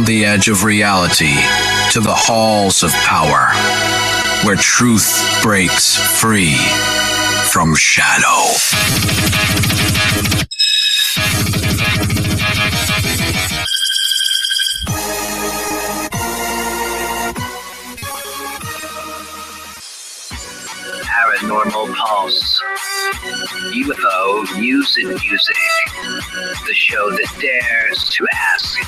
the edge of reality to the halls of power, where truth breaks free from shadow. Paranormal Pulse. UFO News and Music. The show that dares to ask,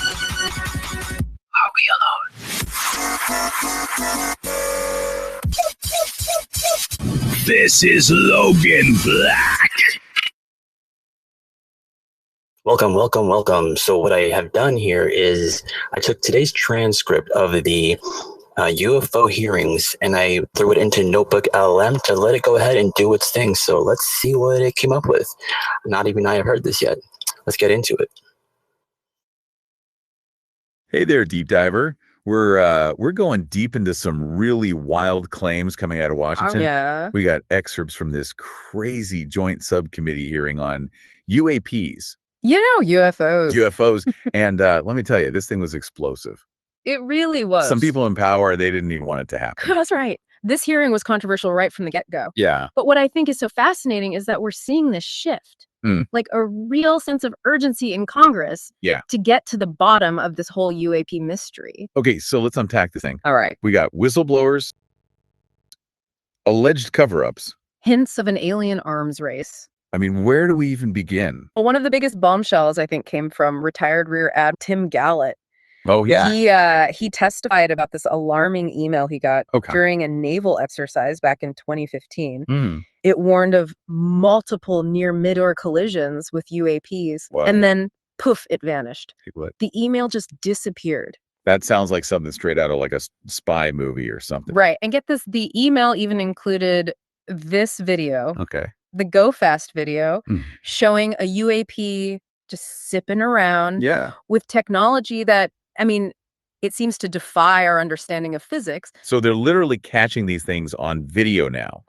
are we alone? This is Logan Black. Welcome. So what I have done here is I took today's transcript of the UFO hearings and I threw it into Notebook NLM to let it go ahead and do its thing. So let's see what it came up with. Not even I have heard this yet. Let's get into it. Hey there, deep diver. We're going deep into some really wild claims coming out of Washington. Oh, yeah. We got excerpts from this crazy joint subcommittee hearing on UAPs. UFOs. And let me tell you, this thing was explosive. It really was. Some people in power, they didn't even want it to happen. That's right. This hearing was controversial right from the get-go. Yeah. But what I think is so fascinating is that we're seeing this shift. Like a real sense of urgency in Congress to get to the bottom of this whole UAP mystery. Okay, so let's unpack the thing. All right. We got whistleblowers, alleged cover-ups. Hints of an alien arms race. I mean, where do we even begin? Well, one of the biggest bombshells, I think, came from retired Rear Admiral Tim Gallant. Oh, yeah. He testified about this alarming email he got during a naval exercise back in 2015. It warned of multiple near mid-air collisions with UAPs. Wow. And then, poof, it vanished. What? The email just disappeared. That sounds like something straight out of like a spy movie or something. Right. And get this, the email even included this video. Okay. The Go Fast video showing a UAP just sipping around with technology that, I mean, it seems to defy our understanding of physics. So they're literally catching these things on video now.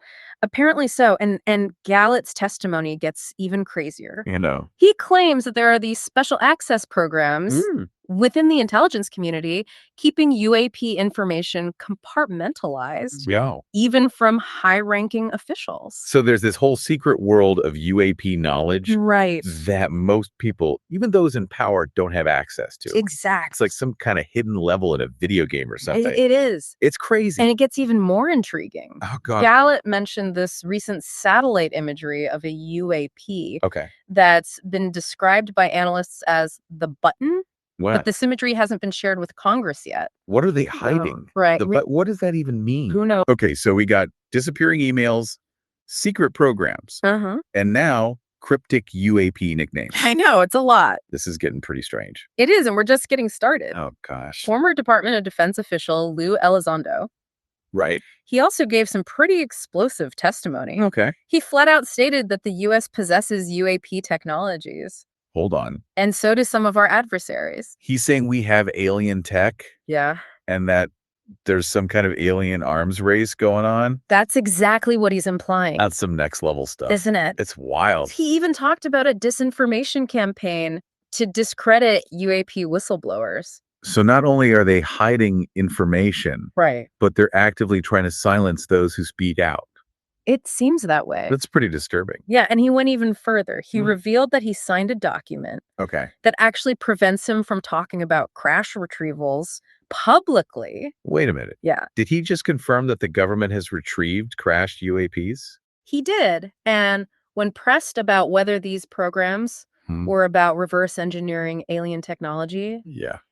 Apparently so. And Gallett's testimony gets even crazier. You know. He claims that there are these special access programs within the intelligence community keeping UAP information compartmentalized, even from high-ranking officials. So there's this whole secret world of UAP knowledge that most people, even those in power, don't have access to. Exactly. It's like some kind of hidden level in a video game or something. It is. It's crazy. And it gets even more intriguing. Oh, God. Gallant mentioned this recent satellite imagery of a UAP that's been described by analysts as the button. What? But this imagery hasn't been shared with Congress yet. What are they hiding? Right. What does that even mean? Who knows? Okay, so we got disappearing emails, secret programs, and now cryptic UAP nicknames. I know, it's a lot. This is getting pretty strange. It is, and we're just getting started. Oh, gosh. Former Department of Defense official Lou Elizondo. Right. He also gave some pretty explosive testimony. Okay. He flat out stated that the U.S. possesses UAP technologies. Hold on. And so do some of our adversaries. He's saying we have alien tech? Yeah. And that there's some kind of alien arms race going on? That's exactly what he's implying. That's some next level stuff. Isn't it? It's wild. He even talked about a disinformation campaign to discredit UAP whistleblowers. So not only are they hiding information, but they're actively trying to silence those who speak out. It seems that way. That's pretty disturbing. Yeah, and he went even further. He revealed that he signed a document that actually prevents him from talking about crash retrievals publicly. Wait a minute. Yeah. Did he just confirm that the government has retrieved crashed UAPs? He did. And when pressed about whether these programs were about reverse engineering alien technology,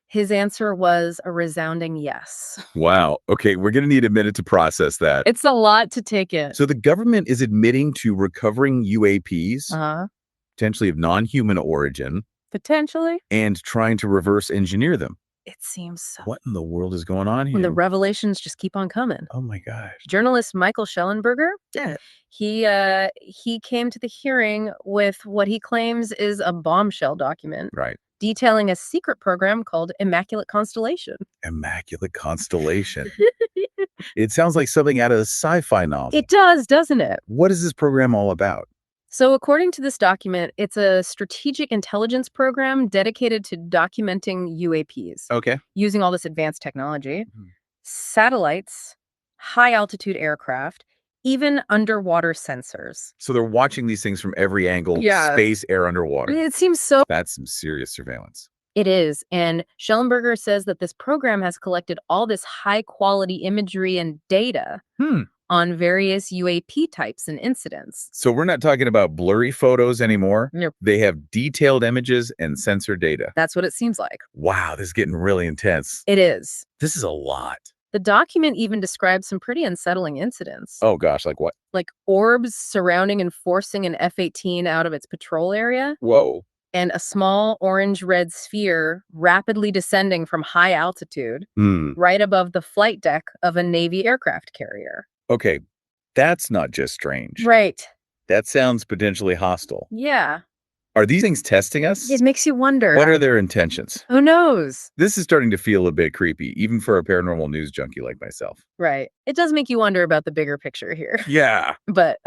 his answer was a resounding yes. Wow. Okay, we're going to need a minute to process that. It's a lot to take in. So the government is admitting to recovering UAPs, potentially of non-human origin. Potentially. And trying to reverse engineer them. It seems so. What in the world is going on here? And the revelations just keep on coming. Oh my gosh. Journalist Michael Schellenberger, he came to the hearing with what he claims is a bombshell document. Detailing a secret program called Immaculate Constellation. Immaculate Constellation. It sounds like something out of a sci-fi novel. It does, doesn't it? What is this program all about? So according to this document, it's a strategic intelligence program dedicated to documenting UAPs. Okay. Using all this advanced technology, satellites, high-altitude aircraft, even underwater sensors. So they're watching these things from every angle, Yeah. space, air, underwater. It seems so. That's some serious surveillance. It is. And Schellenberger says that this program has collected all this high-quality imagery and data on various UAP types and incidents. So we're not talking about blurry photos anymore. Nope. They have detailed images and sensor data. That's what it seems like. Wow, this is getting really intense. It is. This is a lot. The document even describes some pretty unsettling incidents. Oh gosh, like what? Like orbs surrounding and forcing an F-18 out of its patrol area. Whoa. And a small orange-red sphere rapidly descending from high altitude right above the flight deck of a Navy aircraft carrier. Okay, that's not just strange. Right. That sounds potentially hostile. Yeah. Are these things testing us? It makes you wonder. What are their intentions? Who knows? This is starting to feel a bit creepy, even for a paranormal news junkie like myself. Right. It does make you wonder about the bigger picture here. Yeah. But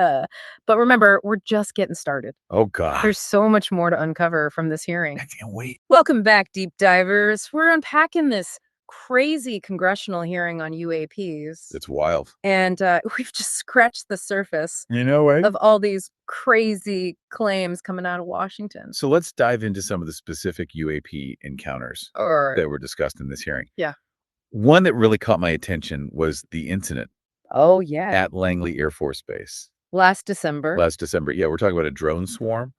remember, we're just getting started. Oh, God. There's so much more to uncover from this hearing. I can't wait. Welcome back, deep divers. We're unpacking this crazy congressional hearing on UAPs. It's wild. And we've just scratched the surface of all these crazy claims coming out of Washington. So let's dive into some of the specific UAP encounters that were discussed in this hearing. Yeah. One that really caught my attention was the incident. Oh, yeah. At Langley Air Force Base. Last December. Yeah, we're talking about a drone swarm.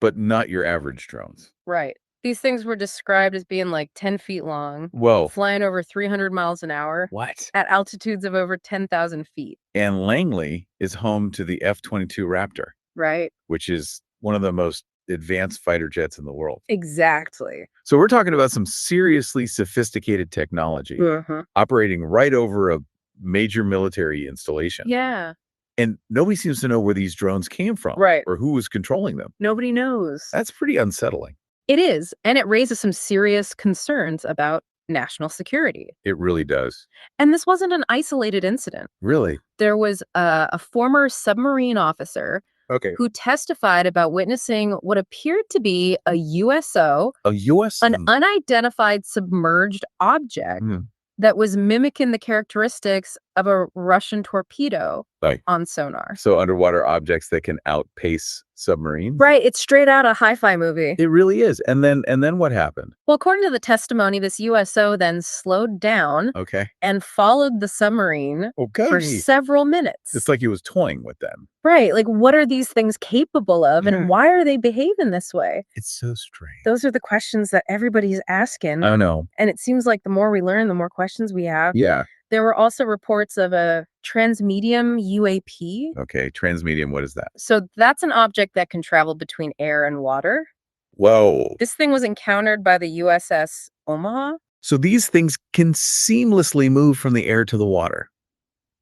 But not your average drones. Right. These things were described as being like 10 feet long. Whoa. Flying over 300 miles an hour. What? At altitudes of over 10,000 feet. And Langley is home to the F-22 Raptor. Right. Which is one of the most advanced fighter jets in the world. Exactly. So we're talking about some seriously sophisticated technology operating right over a major military installation. Yeah. And nobody seems to know where these drones came from. Right. Or who was controlling them. Nobody knows. That's pretty unsettling. It is, and it raises some serious concerns about national security. It really does. And this wasn't an isolated incident. Really? There was a former submarine officer who testified about witnessing what appeared to be a USO, an unidentified submerged object that was mimicking the characteristics of a Russian torpedo on sonar. So underwater objects that can outpace submarines? Right. It's straight out a hi-fi movie. It really is. And then what happened? Well, according to the testimony, this USO then slowed down and followed the submarine for several minutes. It's like he was toying with them. Right. Like, what are these things capable of and why are they behaving this way? It's so strange. Those are the questions that everybody's asking. I know. And it seems like the more we learn, the more questions we have. Yeah. There were also reports of a transmedium UAP. Okay, transmedium, what is that? So that's an object that can travel between air and water. Whoa. This thing was encountered by the USS Omaha. So these things can seamlessly move from the air to the water.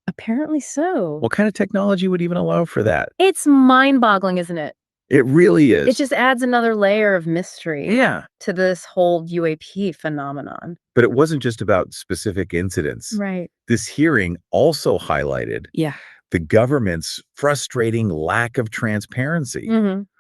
Apparently so. What kind of technology would even allow for that? It's mind-boggling, isn't it? It really is. It just adds another layer of mystery to this whole UAP phenomenon. But it wasn't just about specific incidents. Right. This hearing also highlighted the government's frustrating lack of transparency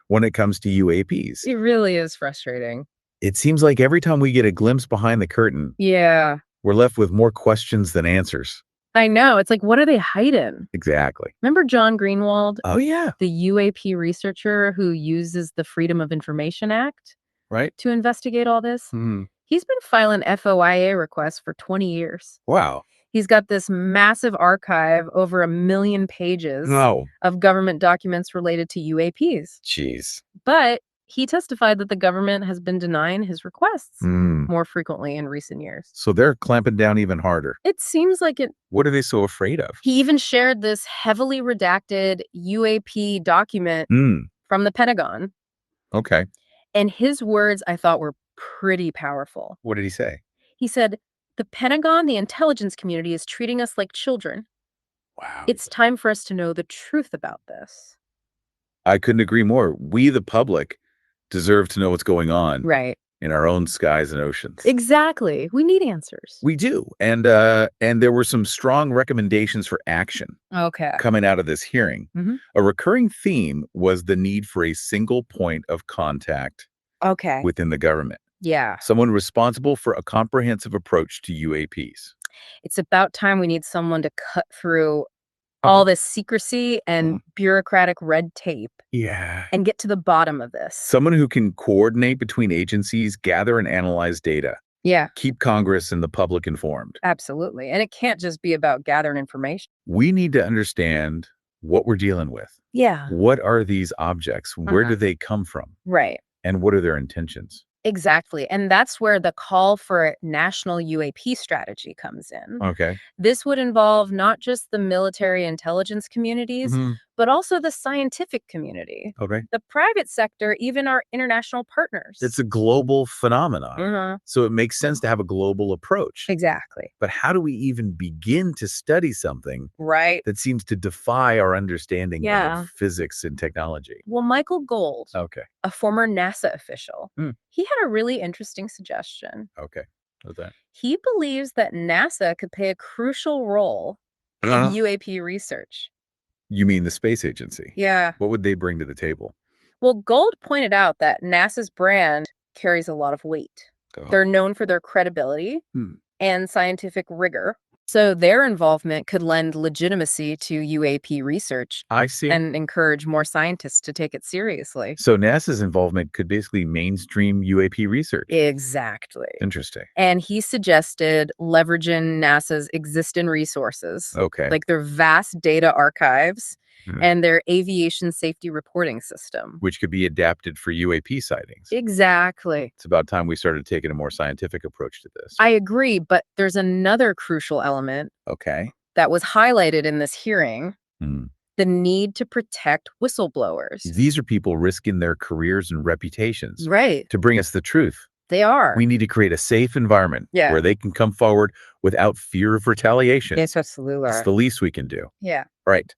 when it comes to UAPs. It really is frustrating. It seems like every time we get a glimpse behind the curtain, we're left with more questions than answers. I know. It's like, what are they hiding? Exactly. Remember John Greenwald? Oh, yeah. The UAP researcher who uses the Freedom of Information Act to investigate all this? He's been filing FOIA requests for 20 years. Wow. He's got this massive archive, over 1 million pages of government documents related to UAPs. Jeez. But he testified that the government has been denying his requests more frequently in recent years. So they're clamping down even harder. It seems like it. What are they so afraid of? He even shared this heavily redacted UAP document from the Pentagon. Okay. And his words, I thought, were pretty powerful. What did he say? He said, "The Pentagon, the intelligence community, is treating us like children. Wow. It's time for us to know the truth about this." I couldn't agree more. We, the public, deserve to know what's going on. Right. in our own skies and oceans. Exactly. We need answers. We do. And there were some strong recommendations for action coming out of this hearing. A recurring theme was the need for a single point of contact within the government. Yeah. Someone responsible for a comprehensive approach to UAPs. It's about time we need someone to cut through all this secrecy and bureaucratic red tape. Yeah. And get to the bottom of this. Someone who can coordinate between agencies, gather and analyze data. Yeah. Keep Congress and the public informed. Absolutely. And it can't just be about gathering information. We need to understand what we're dealing with. Yeah. What are these objects? Where do they come from? Right. And what are their intentions? Exactly. And that's where the call for a national UAP strategy comes in. Okay. This would involve not just the military intelligence communities, but also the scientific community. Okay. The private sector, even our international partners. It's a global phenomenon. So it makes sense to have a global approach. Exactly. But how do we even begin to study something that seems to defy our understanding of physics and technology? Well, Michael Gold, a former NASA official, he had a really interesting suggestion. Okay. What's that? He believes that NASA could play a crucial role in UAP research. You mean the space agency? Yeah. What would they bring to the table? Well, Gold pointed out that NASA's brand carries a lot of weight. They're known for their credibility and scientific rigor. So their involvement could lend legitimacy to UAP research. I see. And encourage more scientists to take it seriously. So NASA's involvement could basically mainstream UAP research. Exactly. Interesting. And he suggested leveraging NASA's existing resources. Like their vast data archives and their aviation safety reporting system. Which could be adapted for UAP sightings. Exactly. It's about time we started taking a more scientific approach to this. I agree, but there's another crucial element that was highlighted in this hearing. The need to protect whistleblowers. These are people risking their careers and reputations to bring us the truth. They are. We need to create a safe environment where they can come forward without fear of retaliation. Yes, absolutely. It's the least we can do. Yeah. All right.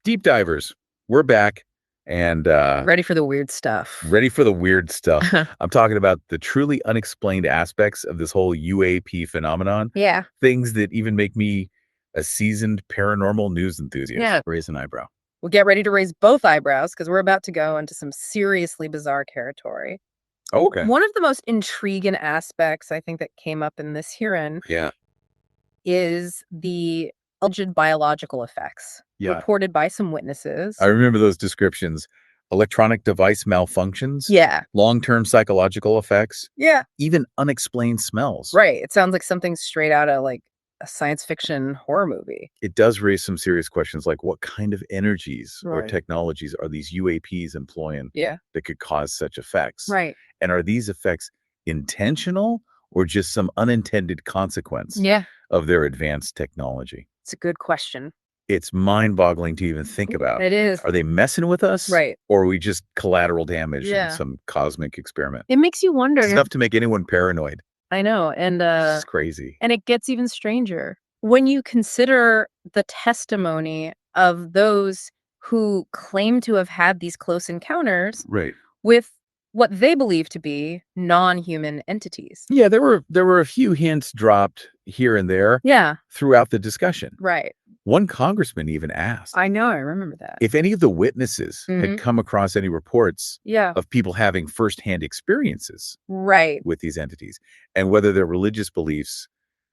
Deep divers, we're back and ready for the weird stuff. Ready for the weird stuff. I'm talking about the truly unexplained aspects of this whole UAP phenomenon. Yeah. Things that even make me a seasoned paranormal news enthusiast raise an eyebrow. We'll get ready to raise both eyebrows because we're about to go into some seriously bizarre territory. Oh, okay. One of the most intriguing aspects I think that came up in this hearing is the alleged biological effects reported by some witnesses. I remember those descriptions. Electronic device malfunctions. Yeah. Long-term psychological effects. Yeah. Even unexplained smells. Right. It sounds like something straight out of like a science fiction horror movie. It does raise some serious questions like what kind of energies or technologies are these UAPs employing that could cause such effects? Right. And are these effects intentional or just some unintended consequence of their advanced technology? It's a good question. It's mind-boggling to even think about. It is. Are they messing with us? Right. Or are we just collateral damage in some cosmic experiment? It makes you wonder. It's enough to make anyone paranoid. I know. And it's crazy. And it gets even stranger when you consider the testimony of those who claim to have had these close encounters with what they believe to be non-human entities. Yeah, there were a few hints dropped here and there throughout the discussion. Right. One congressman even asked. I know, I remember that. If any of the witnesses had come across any reports of people having firsthand experiences with these entities and whether their religious beliefs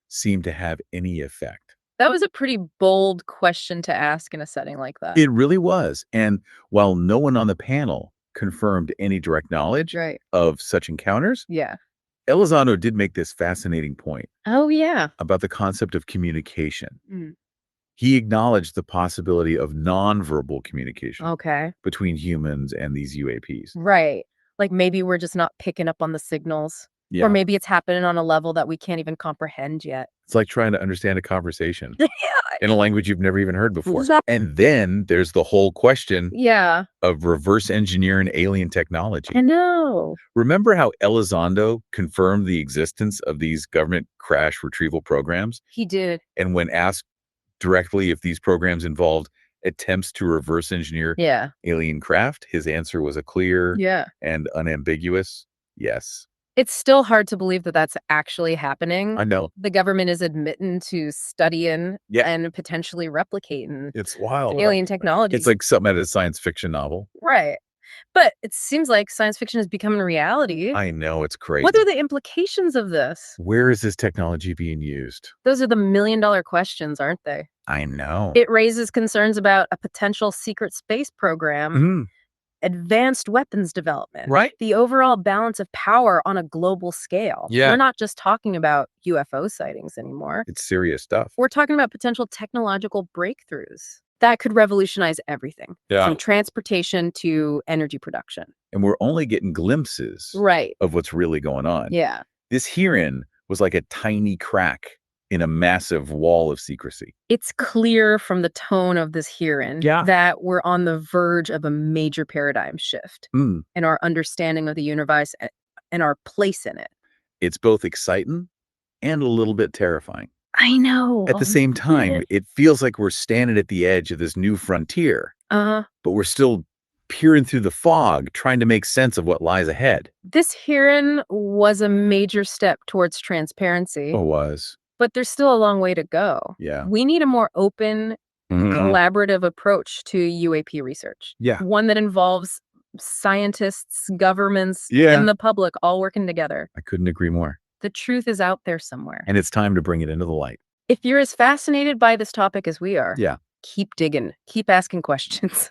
seemed to have any effect. That was a pretty bold question to ask in a setting like that. It really was. And while no one on the panel confirmed any direct knowledge of such encounters, Elizondo did make this fascinating point. Oh, yeah. About the concept of communication. He acknowledged the possibility of nonverbal communication between humans and these UAPs. Right. Like maybe we're just not picking up on the signals. Or maybe it's happening on a level that we can't even comprehend yet. It's like trying to understand a conversation in a language you've never even heard before. And then there's the whole question of reverse engineering alien technology. I know. Remember how Elizondo confirmed the existence of these government crash retrieval programs? He did. And when asked directly if these programs involved attempts to reverse engineer alien craft, his answer was a clear and unambiguous yes. It's still hard to believe that that's actually happening. I know. The government is admitting to studying and potentially replicating It's wild. alien technology. It's like something out of a science fiction novel. Right. But it seems like science fiction is becoming reality. I know, it's crazy. What are the implications of this? Where is this technology being used? Those are the million-dollar questions, aren't they? I know. It raises concerns about a potential secret space program, advanced weapons development, the overall balance of power on a global scale. Yeah. We're not just talking about UFO sightings anymore. It's serious stuff. We're talking about potential technological breakthroughs that could revolutionize everything, from transportation to energy production. And we're only getting glimpses of what's really going on. Yeah. This hearing was like a tiny crack in a massive wall of secrecy. It's clear from the tone of this hearing that we're on the verge of a major paradigm shift in our understanding of the universe and our place in it. It's both exciting and a little bit terrifying. I know. At the same time, it feels like we're standing at the edge of this new frontier, but we're still peering through the fog, trying to make sense of what lies ahead. This hearing was a major step towards transparency. Oh, it was. But there's still a long way to go. Yeah. We need a more open, collaborative approach to UAP research. Yeah. One that involves scientists, governments, and the public all working together. I couldn't agree more. The truth is out there somewhere. And it's time to bring it into the light. If you're as fascinated by this topic as we are, keep digging, keep asking questions.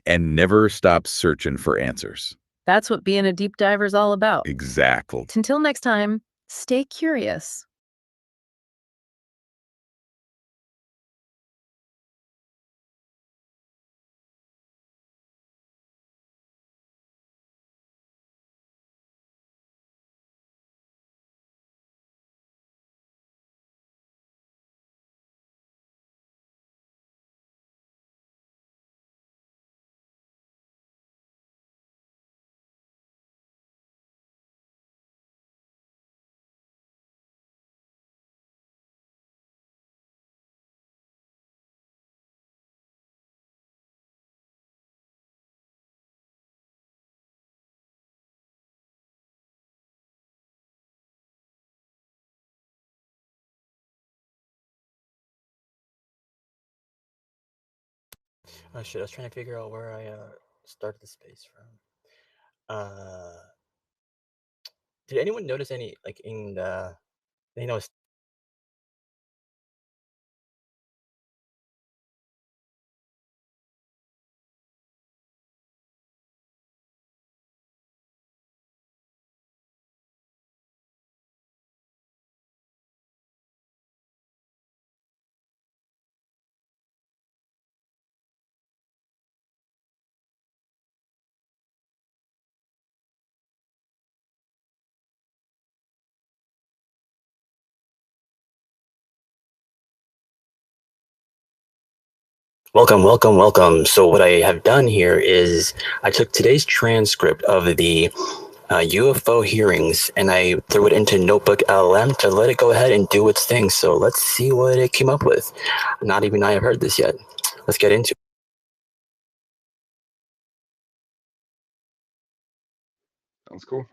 And never stop searching for answers. That's what being a deep diver is all about. Exactly. Until next time, stay curious. Oh shit, I was trying to figure out where I started the space from. Did anyone notice any, like, in the, you know, Welcome. So what I have done here is I took today's transcript of the UFO hearings and I threw it into Notebook LM to let it go ahead and do its thing. So let's see what it came up with. Not even I have heard this yet. Let's get into it. Sounds cool.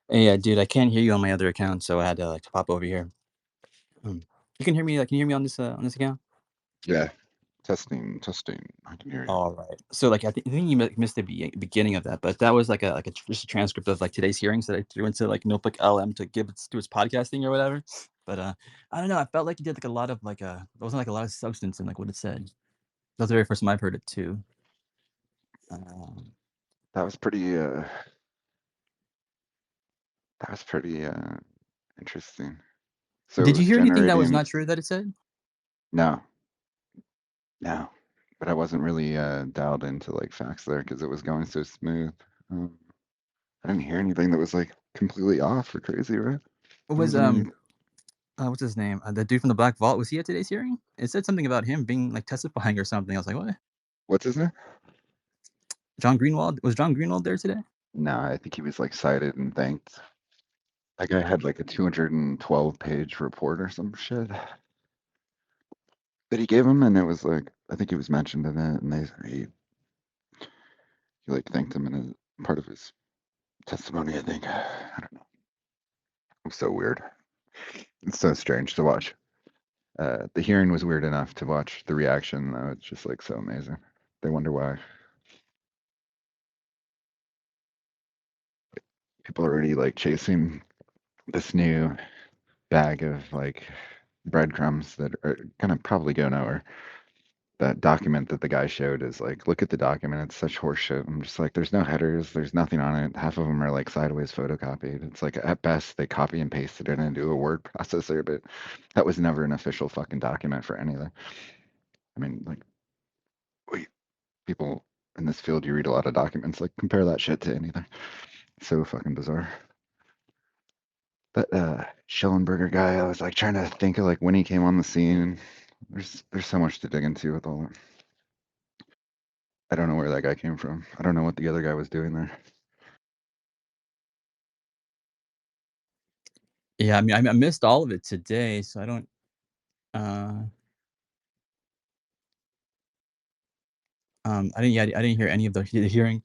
Hey, dude, I can't hear you on my other account, so I had to like pop over here. You can hear me? Can you hear me on this account? Yeah. Testing. I can hear you. All right. So like I think you missed the beginning of that, but that was like just a transcript of like today's hearings that I threw into like Notebook LM to give it to its podcasting or whatever. But I don't know. I felt like you did like a lot of like there wasn't like a lot of substance in like what it said. That was the very first time I've heard it too. That was pretty. Interesting. So did you hear anything that was generating. not true that it said? No. But I wasn't really dialed into like facts there because it was going so smooth. I didn't hear anything that was like completely off or crazy, right? Was what's his name? The dude from the Black Vault, was he at today's hearing? It said something about him being like testifying or something. I was like, what? What's his name? John Greenwald. Was John Greenwald there today? No, I think he was like cited and thanked. That guy had like a 212-page report or some shit that he gave him, and it was like I think he was mentioned in it, and he like thanked him in a part of his testimony. I think I don't know. It was so weird. It's so strange to watch. The hearing was weird enough to watch the reaction, though. It's just like so amazing. They wonder why. People are already like chasing this new bag of like breadcrumbs that are gonna probably go nowhere. That document that the guy showed is like, look at the document. It's such horseshit. I'm just like, there's no headers. There's nothing on it. Half of them are like sideways photocopied. It's like at best they copy and pasted it into a word processor, but that was never an official fucking document for anything. I mean, like, wait, people in this field, you read a lot of documents. Like, compare that shit to anything. So fucking bizarre. But Schellenberger guy, I was like trying to think of like when he came on the scene. There's so much to dig into with all that. I don't know where that guy came from. I don't know what the other guy was doing there. Yeah, I mean, I missed all of it today, so I don't. I didn't. Yeah, I didn't hear any of the hearing.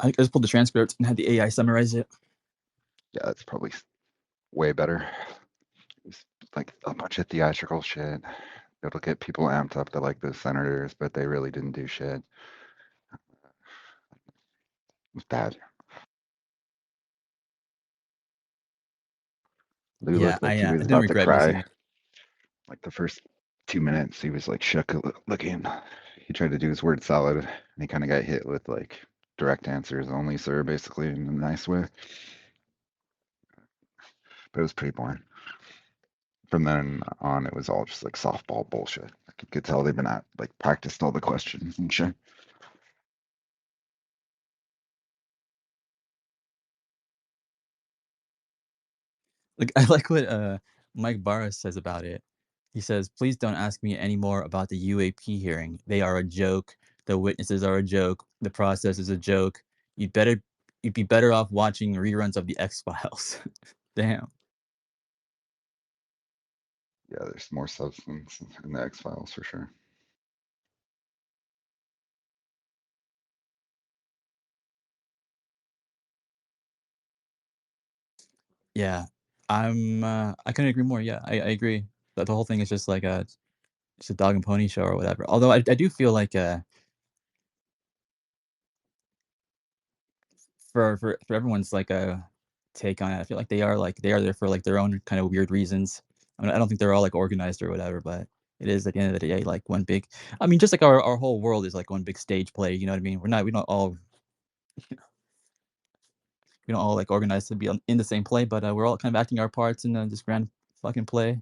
I just pulled the transcript and had the AI summarize it. Yeah, that's probably way better. It's like a bunch of theatrical shit. It'll get people amped up to like the senators, but they really didn't do shit. It was bad. Lou Yeah, looked like he I was didn't about to regret missing cry. it. Like the first 2 minutes, he was like shook looking. He tried to do his word salad, and he kind of got hit with like direct answers only, sir, basically in a nice way. But it was pretty boring. From then on, it was all just like softball bullshit. Like you could tell they've been at like practiced all the questions and shit. Like I like what Mike Barra says about it. He says, "Please don't ask me any more about the UAP hearing. They are a joke. The witnesses are a joke. The process is a joke. You'd be better off watching reruns of the X-Files." Damn. Yeah, there's more substance in the X Files for sure. Yeah, I couldn't agree more. Yeah, I agree that the whole thing is just like it's a dog and pony show or whatever. Although I do feel like for everyone's like a take on it, I feel like they are there for like their own kind of weird reasons. I mean, I don't think they're all like organized or whatever, but it is at the end of the day like one big. I mean, just like our whole world is like one big stage play. You know what I mean? We don't all like organized to be in the same play, but we're all kind of acting our parts in this grand fucking play.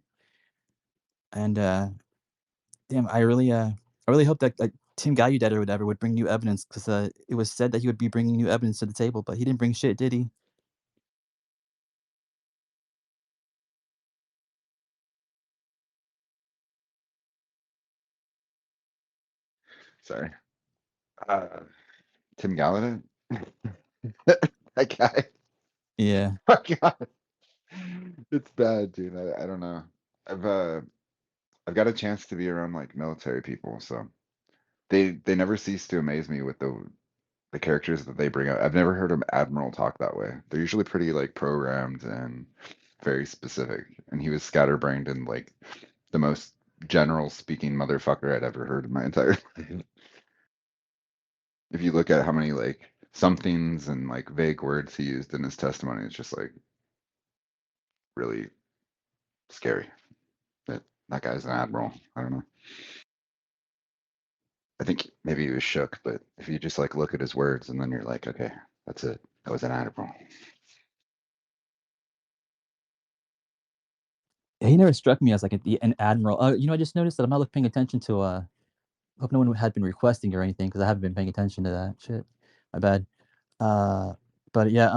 And damn, I really hope that like Tim Gallaudet or whatever would bring new evidence because it was said that he would be bringing new evidence to the table, but he didn't bring shit, did he? Sorry. Tim Gallaudet? That guy. Yeah. Oh, God. It's bad, dude. I don't know. I've uh I've got a chance to be around like military people, so they never cease to amaze me with the characters that they bring out. I've never heard an admiral talk that way. They're usually pretty like programmed and very specific. And he was scatterbrained and like the most general speaking motherfucker I'd ever heard in my entire life. If you look at how many like somethings and like vague words he used in his testimony, it's just like really scary. That that guy's an admiral. I don't know. I think maybe he was shook, but if you just like look at his words and then you're like, okay, that's it. That was an admiral. He never struck me as like an admiral. I just noticed that I'm not paying attention to. Hope no one had been requesting or anything because I haven't been paying attention to that shit. My bad. But yeah,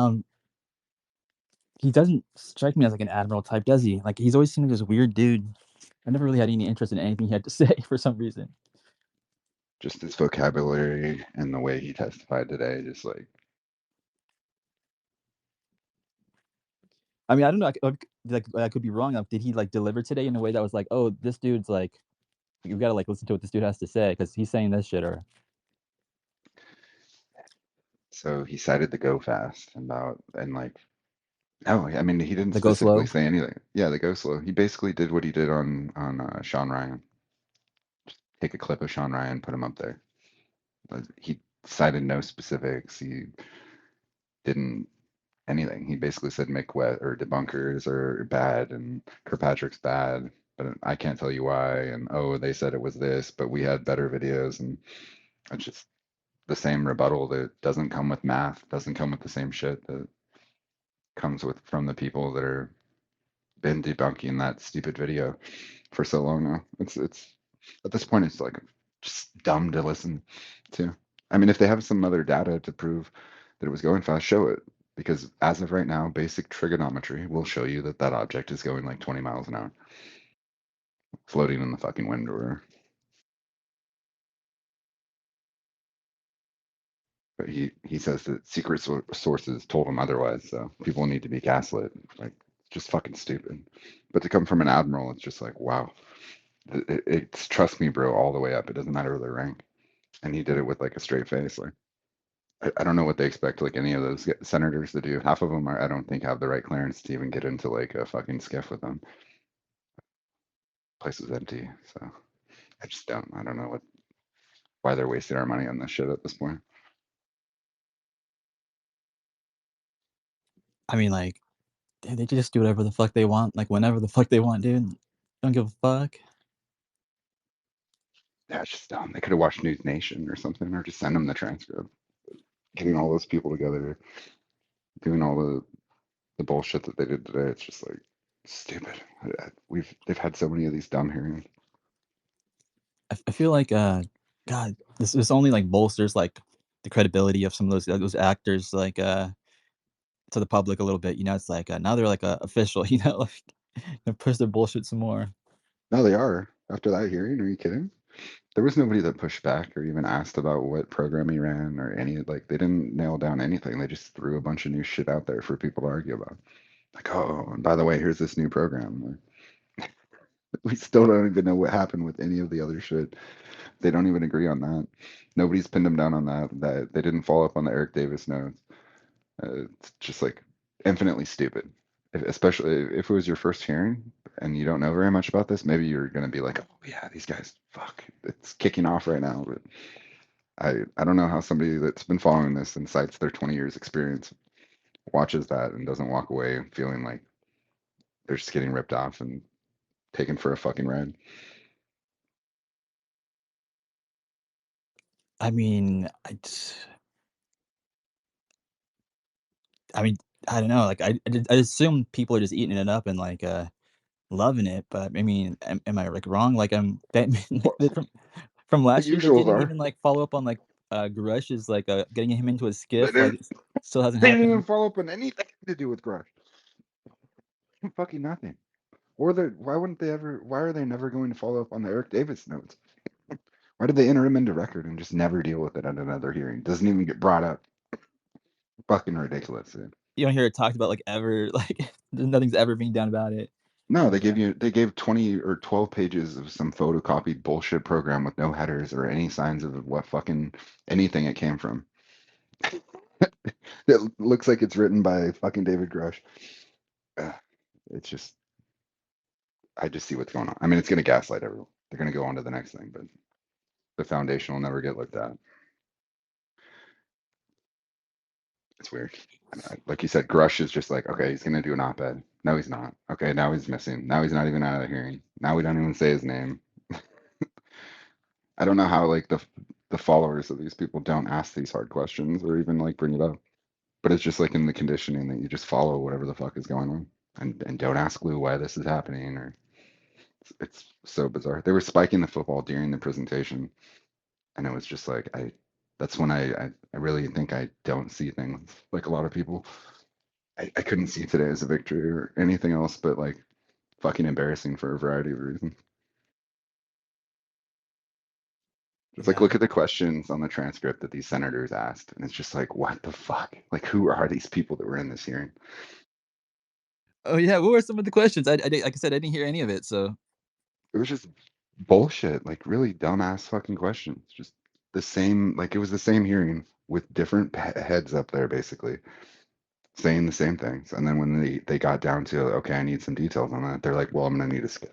He doesn't strike me as like an admiral type, does he? Like, he's always seemed like this weird dude. I never really had any interest in anything he had to say for some reason. Just his vocabulary and the way he testified today, just like. I mean, I don't know. I could be wrong. Like, did he like deliver today in a way that was like, oh, this dude's like, you gotta like listen to what this dude has to say because he's saying this shit, or? So he cited the go fast about and like. No, I mean he didn't The go specifically slow. say anything. Yeah, the go slow. He basically did what he did on Sean Ryan. Just take a clip of Sean Ryan, put him up there. But he cited no specifics. He didn't anything. He basically said Mick Wet or debunkers are bad and Kirkpatrick's bad, but I can't tell you why. And oh, they said it was this, but we had better videos, and it's just the same rebuttal that doesn't come with math, doesn't come with the same shit that comes with from the people that are been debunking that stupid video for so long now. It's at this point it's like just dumb to listen to. I mean, if they have some other data to prove that it was going fast, show it. Because as of right now, basic trigonometry will show you that that object is going like 20 miles an hour, floating in the fucking wind or. But he says that secret sources told him otherwise, so people need to be gaslit. Like, just fucking stupid. But to come from an admiral, it's just like, wow. It's trust me, bro, all the way up. It doesn't matter their rank. And he did it with like a straight face. Like, I don't know what they expect like any of those senators to do. Half of them are, I don't think, have the right clearance to even get into like a fucking skiff with them. Place is empty, so I just don't. I don't know why they're wasting our money on this shit at this point. I mean, like, they just do whatever the fuck they want, like whenever the fuck they want, dude. Don't give a fuck. Yeah, it's just dumb. They could have watched News Nation or something, or just send them the transcript. Getting all those people together, doing all the bullshit that they did today. It's just like stupid. They've had so many of these dumb hearings. I feel like God, this only like bolsters like the credibility of some of those actors like to the public a little bit. You know, it's like now they're like official. You know, like they push their bullshit some more. No, they are. After that hearing, are you kidding? There was nobody that pushed back or even asked about what program he ran or any like they didn't nail down anything. They just threw a bunch of new shit out there for people to argue about. Like, oh, and by the way, here's this new program. Like, we still don't even know what happened with any of the other shit. They don't even agree on that. Nobody's pinned them down on that. That they didn't follow up on the Eric Davis notes. It's just like infinitely stupid. Especially if it was your first hearing and you don't know very much about this, maybe you're going to be like, oh yeah, these guys, fuck, it's kicking off right now. But I don't know how somebody that's been following this and cites their 20 years experience watches that and doesn't walk away feeling like they're just getting ripped off and taken for a fucking ride. I mean, I mean, I don't know. Like, I assume people are just eating it up and like loving it. But I mean, am I like wrong? Like, from The last year, they usuals didn't are. even like follow up on like Grush's like getting him into a They skiff. Like, didn't, it still hasn't they didn't happened. even follow up on anything to do with Grush. Fucking nothing. Or they why wouldn't they ever why are they never going to follow up on the Eric Davis notes? Why did they enter him into record and just never deal with it at another hearing? Doesn't even get brought up. Fucking ridiculous, dude. You don't hear it talked about like ever. Like, nothing's ever being done about it. No, Like, they gave 20 or 12 pages of some photocopied bullshit program with no headers or any signs of what fucking anything it came from. It looks like it's written by fucking David Grush. It's just I just see what's going on. I mean, it's gonna gaslight everyone. They're gonna go on to the next thing, but the foundation will never get looked at. It's weird. Like you said, Grush is just like, okay, he's gonna do an op-ed. No, he's not. Okay, now he's missing. Now he's not even out of the hearing. Now we don't even say his name. I don't know how like the followers of these people don't ask these hard questions or even like bring it up. But it's just like in the conditioning that you just follow whatever the fuck is going on and don't ask Lou why this is happening or it's so bizarre. They were spiking the football during the presentation and it was just like that's when I really think I don't see things like a lot of people. I couldn't see today as a victory or anything else but like fucking embarrassing for a variety of reasons. It's like, look at the questions on the transcript that these senators asked, and it's just like, what the fuck? Like, who are these people that were in this hearing? Oh yeah, what were some of the questions? Like I said, I didn't hear any of it. So It was just bullshit, like really dumbass fucking questions. Just the same, like it was the same hearing with different heads up there, basically saying the same things. And then when they got down to, okay, I need some details on that, they're like, well, I'm gonna need a skiff.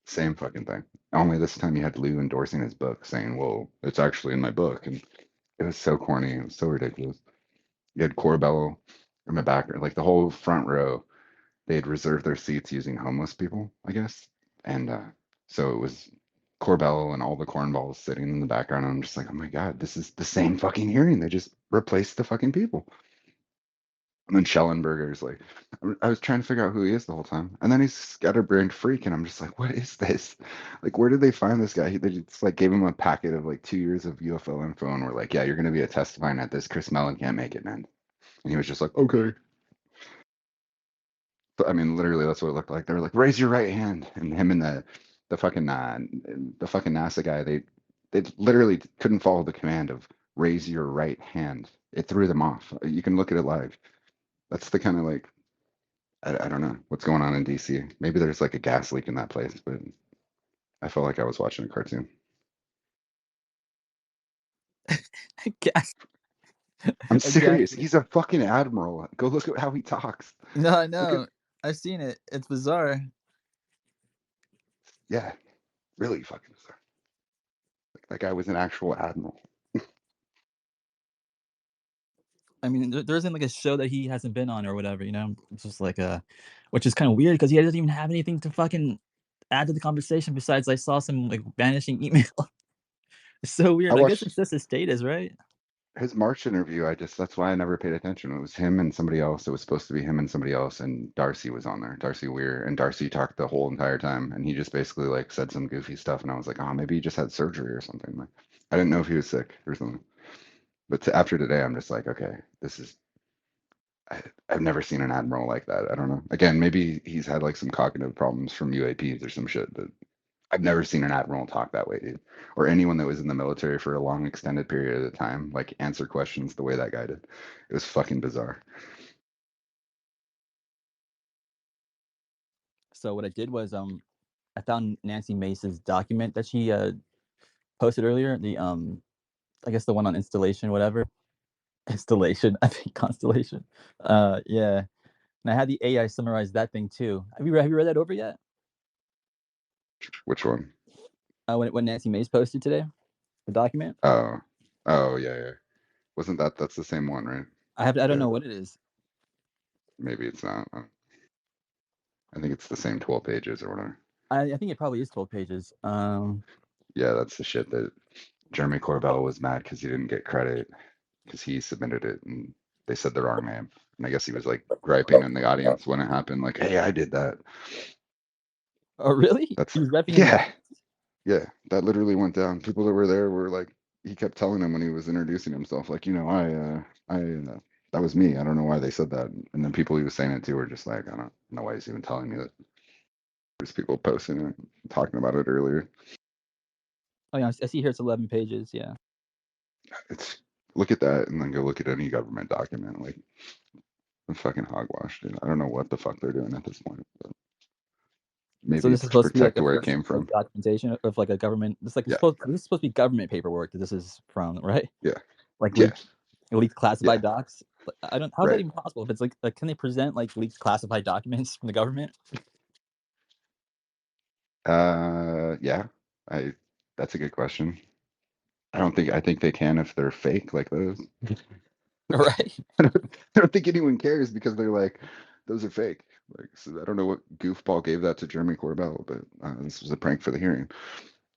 Same fucking thing. Only this time you had Lou endorsing his book, saying, well, it's actually in my book, and it was so corny. It was so ridiculous. You had Corbello in the back, like the whole front row. They had reserved their seats using homeless people, I guess, and so it was Corbello and all the cornballs sitting in the background. And I'm just like, oh my god, this is the same fucking hearing. They just replaced the fucking people. And then Schellenberger's like, I was trying to figure out who he is the whole time. And then he's scatterbrained freak, and I'm just like, what is this? Like, where did they find this guy? They just like gave him a packet of like 2 years of UFO info, and we're like, yeah, you're gonna be a testifying at this. Chris Mellon can't make it, man. And he was just like, okay. But I mean, literally, that's what it looked like. They were like, raise your right hand, and him and the fucking NASA guy, they literally couldn't follow the command of raise your right hand. It threw them off. You can look at it live. That's the kind of like I don't know what's going on in DC. Maybe there's like a gas leak in that place, but I felt like I was watching a cartoon. gas. I'm serious. He's a fucking admiral. Go look at how he talks. No, I know. I've seen it. It's bizarre. Yeah, really fucking bizarre. Like, that guy was an actual admiral. I mean, there isn't like a show that he hasn't been on or whatever, you know? It's just like which is kind of weird because he doesn't even have anything to fucking add to the conversation besides I saw some like vanishing email. It's so weird. I guess it's just his status, right? His March interview, that's why I never paid attention. It was him and somebody else. It was supposed to be him and somebody else, and Darcy was on there, Darcy Weir, and Darcy talked the whole entire time, and he just basically like said some goofy stuff, and I was like, oh, maybe he just had surgery or something. Like, I didn't know if he was sick or something. But after today, I'm just like, okay, I've never seen an admiral like that. I don't know. Again, maybe he's had like some cognitive problems from UAPs or some shit, but I've never seen an admiral talk that way, dude. Or anyone that was in the military for a long extended period of time, like answer questions the way that guy did. It was fucking bizarre. So what I did was I found Nancy Mace's document that she posted earlier, the I guess the one on installation, whatever. Installation, I think constellation. Yeah. And I had the AI summarize that thing too. Have you read that over yet? Which one? When Nancy Mace posted today, the document. Oh, yeah. Wasn't that's the same one, right? I don't know what it is. Maybe it's not. I think it's the same 12 pages or whatever. I think it probably is 12 pages. Yeah, that's the shit that Jeremy Corbell was mad because he didn't get credit because he submitted it and they said the wrong name. And I guess he was like griping in the audience when it happened, like, hey, I did that. Oh, really? He was repping yeah, that literally went down. People that were there were like, he kept telling him when he was introducing himself, like, that was me. I don't know why they said that. And then people he was saying it to were just like, I don't know why he's even telling me that. There's people posting it, talking about it earlier. Oh yeah, I see here it's 11 pages. Yeah. Look at that and then go look at any government document. Like, I'm fucking hogwash, dude. I don't know what the fuck they're doing at this point. But maybe so this it's is supposed to be like where it came from. Documentation of like a government. This is supposed to be government paperwork that this is from, right? Yeah. Like leaked classified docs. I don't. How's that even possible? If it's like can they present like leaked classified documents from the government? Yeah. That's a good question. I think they can if they're fake like those. Right. I don't think anyone cares because they're like, those are fake. Like, so I don't know what goofball gave that to Jeremy Corbell, but this was a prank for the hearing.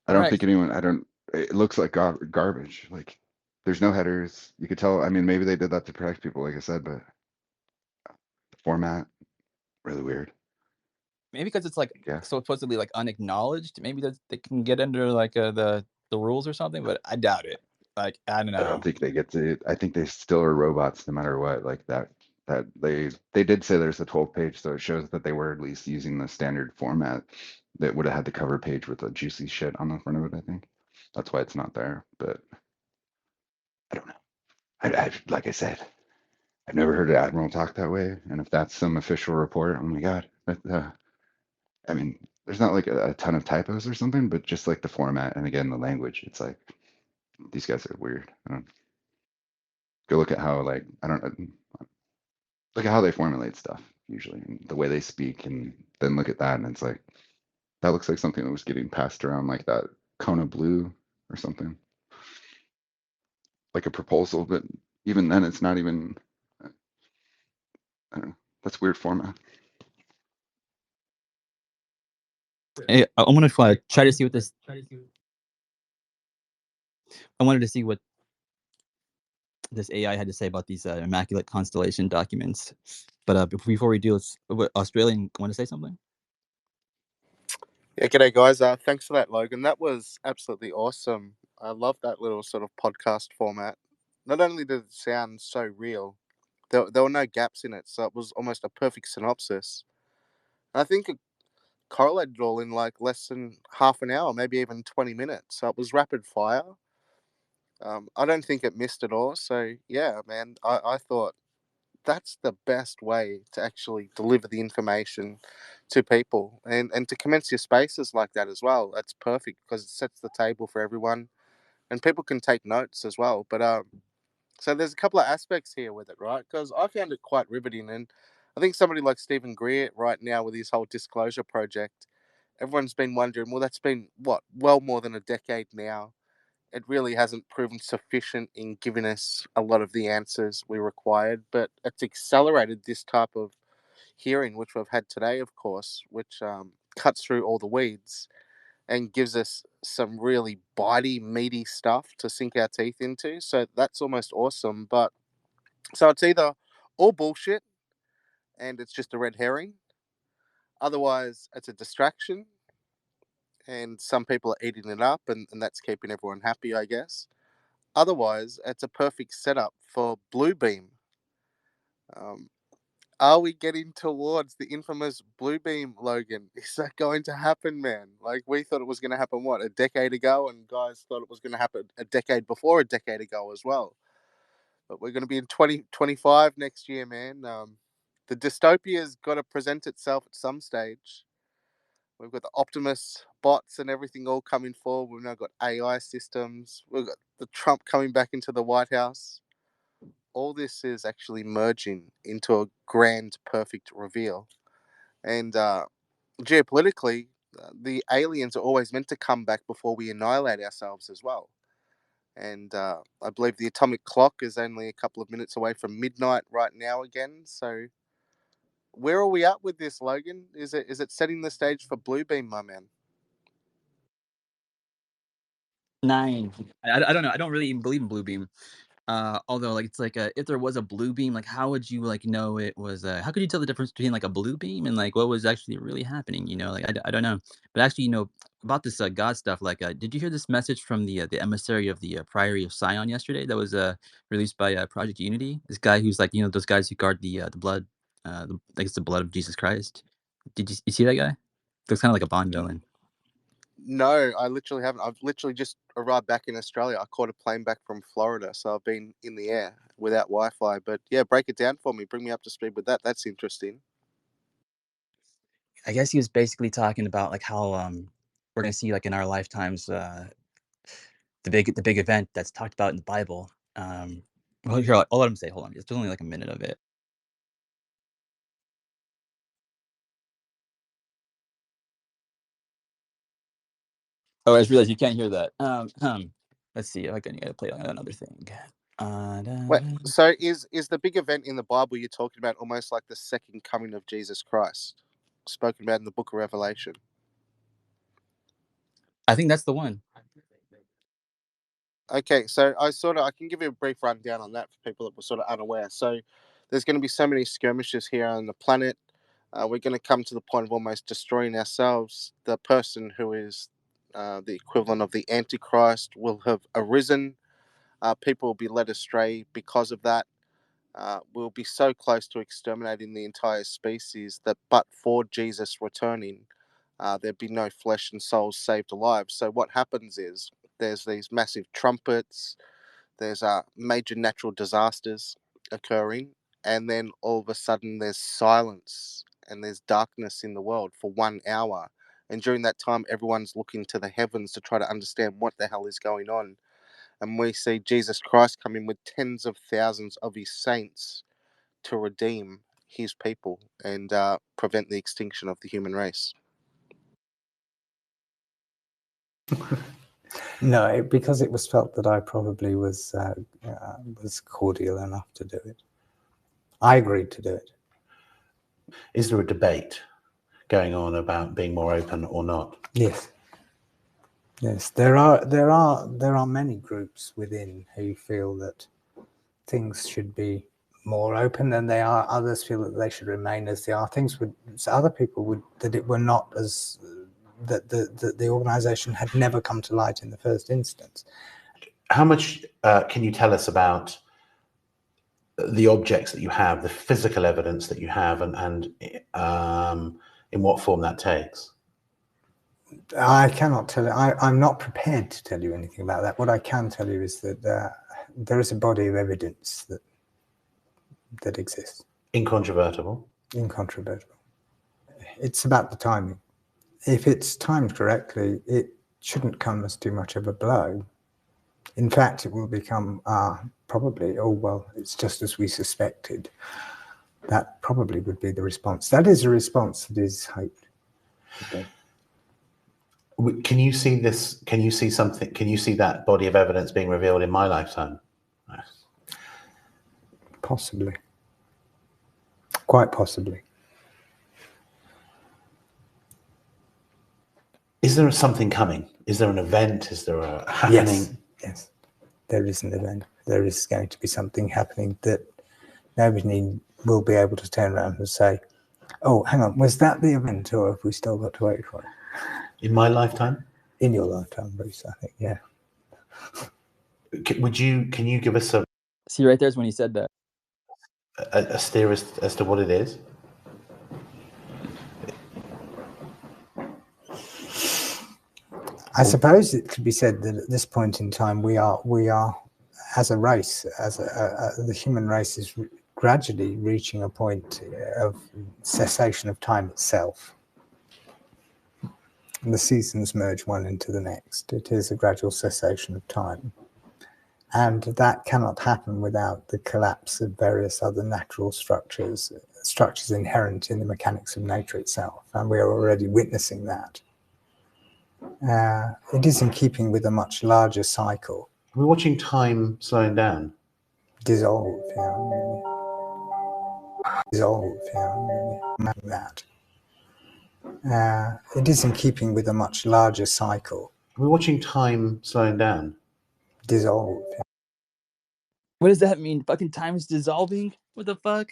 I don't think anyone. It looks like garbage. Like, there's no headers. You could tell. I mean, maybe they did that to protect people, like I said, but the format really weird. Maybe because it's like so supposedly like unacknowledged. Maybe they can get under like the rules or something, but I doubt it. Like I don't know. I don't think they get to. I think they still are robots no matter what. Like that. that they did say there's a 12-page, so it shows that they were at least using the standard format that would have had the cover page with the juicy shit on the front of it. I think that's why it's not there. But I don't know. Like I said, I've never heard an admiral talk that way, and if that's some official report, oh my god. I mean, there's not like a ton of typos or something, but just like the format and again the language, it's like these guys are weird. I don't go look at how like I don't look at how they formulate stuff usually, and the way they speak, and then look at that, and it's like that looks like something that was getting passed around like that Kona Blue or something, like a proposal. But even then, it's not even. I don't know. That's weird format. Hey, I want to try to see what this. I wanted to see what this AI had to say about these Immaculate Constellation documents. But before we do, Australian want to say something? Yeah, g'day guys. Thanks for that, Logan. That was absolutely awesome. I love that little sort of podcast format. Not only did it sound so real, there were no gaps in it, so it was almost a perfect synopsis. I think it correlated all in like less than half an hour, maybe even 20 minutes. So it was rapid fire. I don't think it missed at all. So yeah, man, I thought that's the best way to actually deliver the information to people, and to commence your spaces like that as well. That's perfect because it sets the table for everyone, and people can take notes as well. But so there's a couple of aspects here with it, right? Because I found it quite riveting, and I think somebody like Stephen Greer right now with his whole disclosure project, everyone's been wondering, well, that's been what, well more than a decade now. It really hasn't proven sufficient in giving us a lot of the answers we required, but it's accelerated this type of hearing, which we've had today, of course, which cuts through all the weeds and gives us some really bitey, meaty stuff to sink our teeth into. So that's almost awesome. But so it's either all bullshit and it's just a red herring, otherwise, it's a distraction and some people are eating it up, and that's keeping everyone happy, I guess. Otherwise, it's a perfect setup for Bluebeam. Um, are we getting towards the infamous Bluebeam, Logan? Is that going to happen, man? Like, we thought it was going to happen, what, a decade ago? And guys thought it was going to happen a decade before a decade ago as well. But we're going to be in 2025 next year, man. The dystopia's got to present itself at some stage. We've got the Optimus bots and everything all coming forward. We've now got AI systems. We've got the Trump coming back into the White House. All this is actually merging into a grand, perfect reveal. And geopolitically, the aliens are always meant to come back before we annihilate ourselves as well. And I believe the atomic clock is only a couple of minutes away from midnight right now again. So where are we at with this, Logan? Is it setting the stage for Bluebeam, my man? 9. I don't know. I don't really even believe in Bluebeam. Although like it's like if there was a blue beam, like how would you like know it was? How could you tell the difference between like a blue beam and like what was actually really happening? You know, like I don't know. But actually, about this God stuff. Like, did you hear this message from the emissary of the Priory of Sion yesterday? That was released by Project Unity. This guy who's like those guys who guard the blood, like it's the blood of Jesus Christ. Did you see that guy? Looks kind of like a Bond villain. No, I literally haven't. I've literally just arrived back in Australia. I caught a plane back from Florida, so I've been in the air without Wi-Fi. But yeah, break it down for me. Bring me up to speed with that. That's interesting. I guess he was basically talking about like how we're gonna see like in our lifetimes the big event that's talked about in the Bible. Well, here I'll let him say. Hold on, it's only like a minute of it. Oh, I just realized you can't hear that. Let's see if I can play another thing. Wait, so is the big event in the Bible you're talking about almost like the second coming of Jesus Christ, spoken about in the Book of Revelation? I think that's the one. Okay, so I can give you a brief rundown on that for people that were sort of unaware. So there's going to be so many skirmishes here on the planet. We're going to come to the point of almost destroying ourselves. The person who is the equivalent of the Antichrist will have arisen. People will be led astray because of that. we'll be so close to exterminating the entire species that but for Jesus returning, there'd be no flesh and souls saved alive. So what happens is there's these massive trumpets, there's major natural disasters occurring, and then all of a sudden there's silence and there's darkness in the world for 1 hour. And during that time, everyone's looking to the heavens to try to understand what the hell is going on. And we see Jesus Christ come in with tens of thousands of his saints to redeem his people and prevent the extinction of the human race. No, because it was felt that I probably was cordial enough to do it. I agreed to do it. Is there a debate going on about being more open or not? Yes. Yes, there are many groups within who feel that things should be more open than they are. Others feel that they should remain as they are. Other people would that it were not as that the organization had never come to light in the first instance. How much can you tell us about the objects that you have, the physical evidence that you have, and in what form that takes? I cannot tell you. I'm not prepared to tell you anything about that. What I can tell you is that there is a body of evidence that exists. Incontrovertible? Incontrovertible. It's about the timing. If it's timed correctly, it shouldn't come as too much of a blow. In fact, it will become probably, oh, well, it's just as we suspected. That probably would be the response. That is a response that is hoped. Okay. Can you see this? Can you see something? Can you see that body of evidence being revealed in my lifetime? Possibly. Quite possibly. Is there something coming? Is there an event? Is there a happening? Yes, there is an event. There is going to be something happening that nobody will be able to turn around and say, oh, hang on, was that the event, or have we still got to wait for it? In my lifetime? In your lifetime, Bruce, I think, yeah. Can you give us See, right there's when he said that. A steer as to what it is? I suppose it could be said that at this point in time, we are as a race, the human race is gradually reaching a point of cessation of time itself. And the seasons merge one into the next. It is a gradual cessation of time. And that cannot happen without the collapse of various other natural structures inherent in the mechanics of nature itself. And we are already witnessing that. It is in keeping with a much larger cycle. We're watching time slowing down. Dissolve, yeah. Dissolve, yeah. That. It is in keeping with a much larger cycle. We're watching time slowing down. Dissolve. Yeah. What does that mean? Fucking time is dissolving? What the fuck?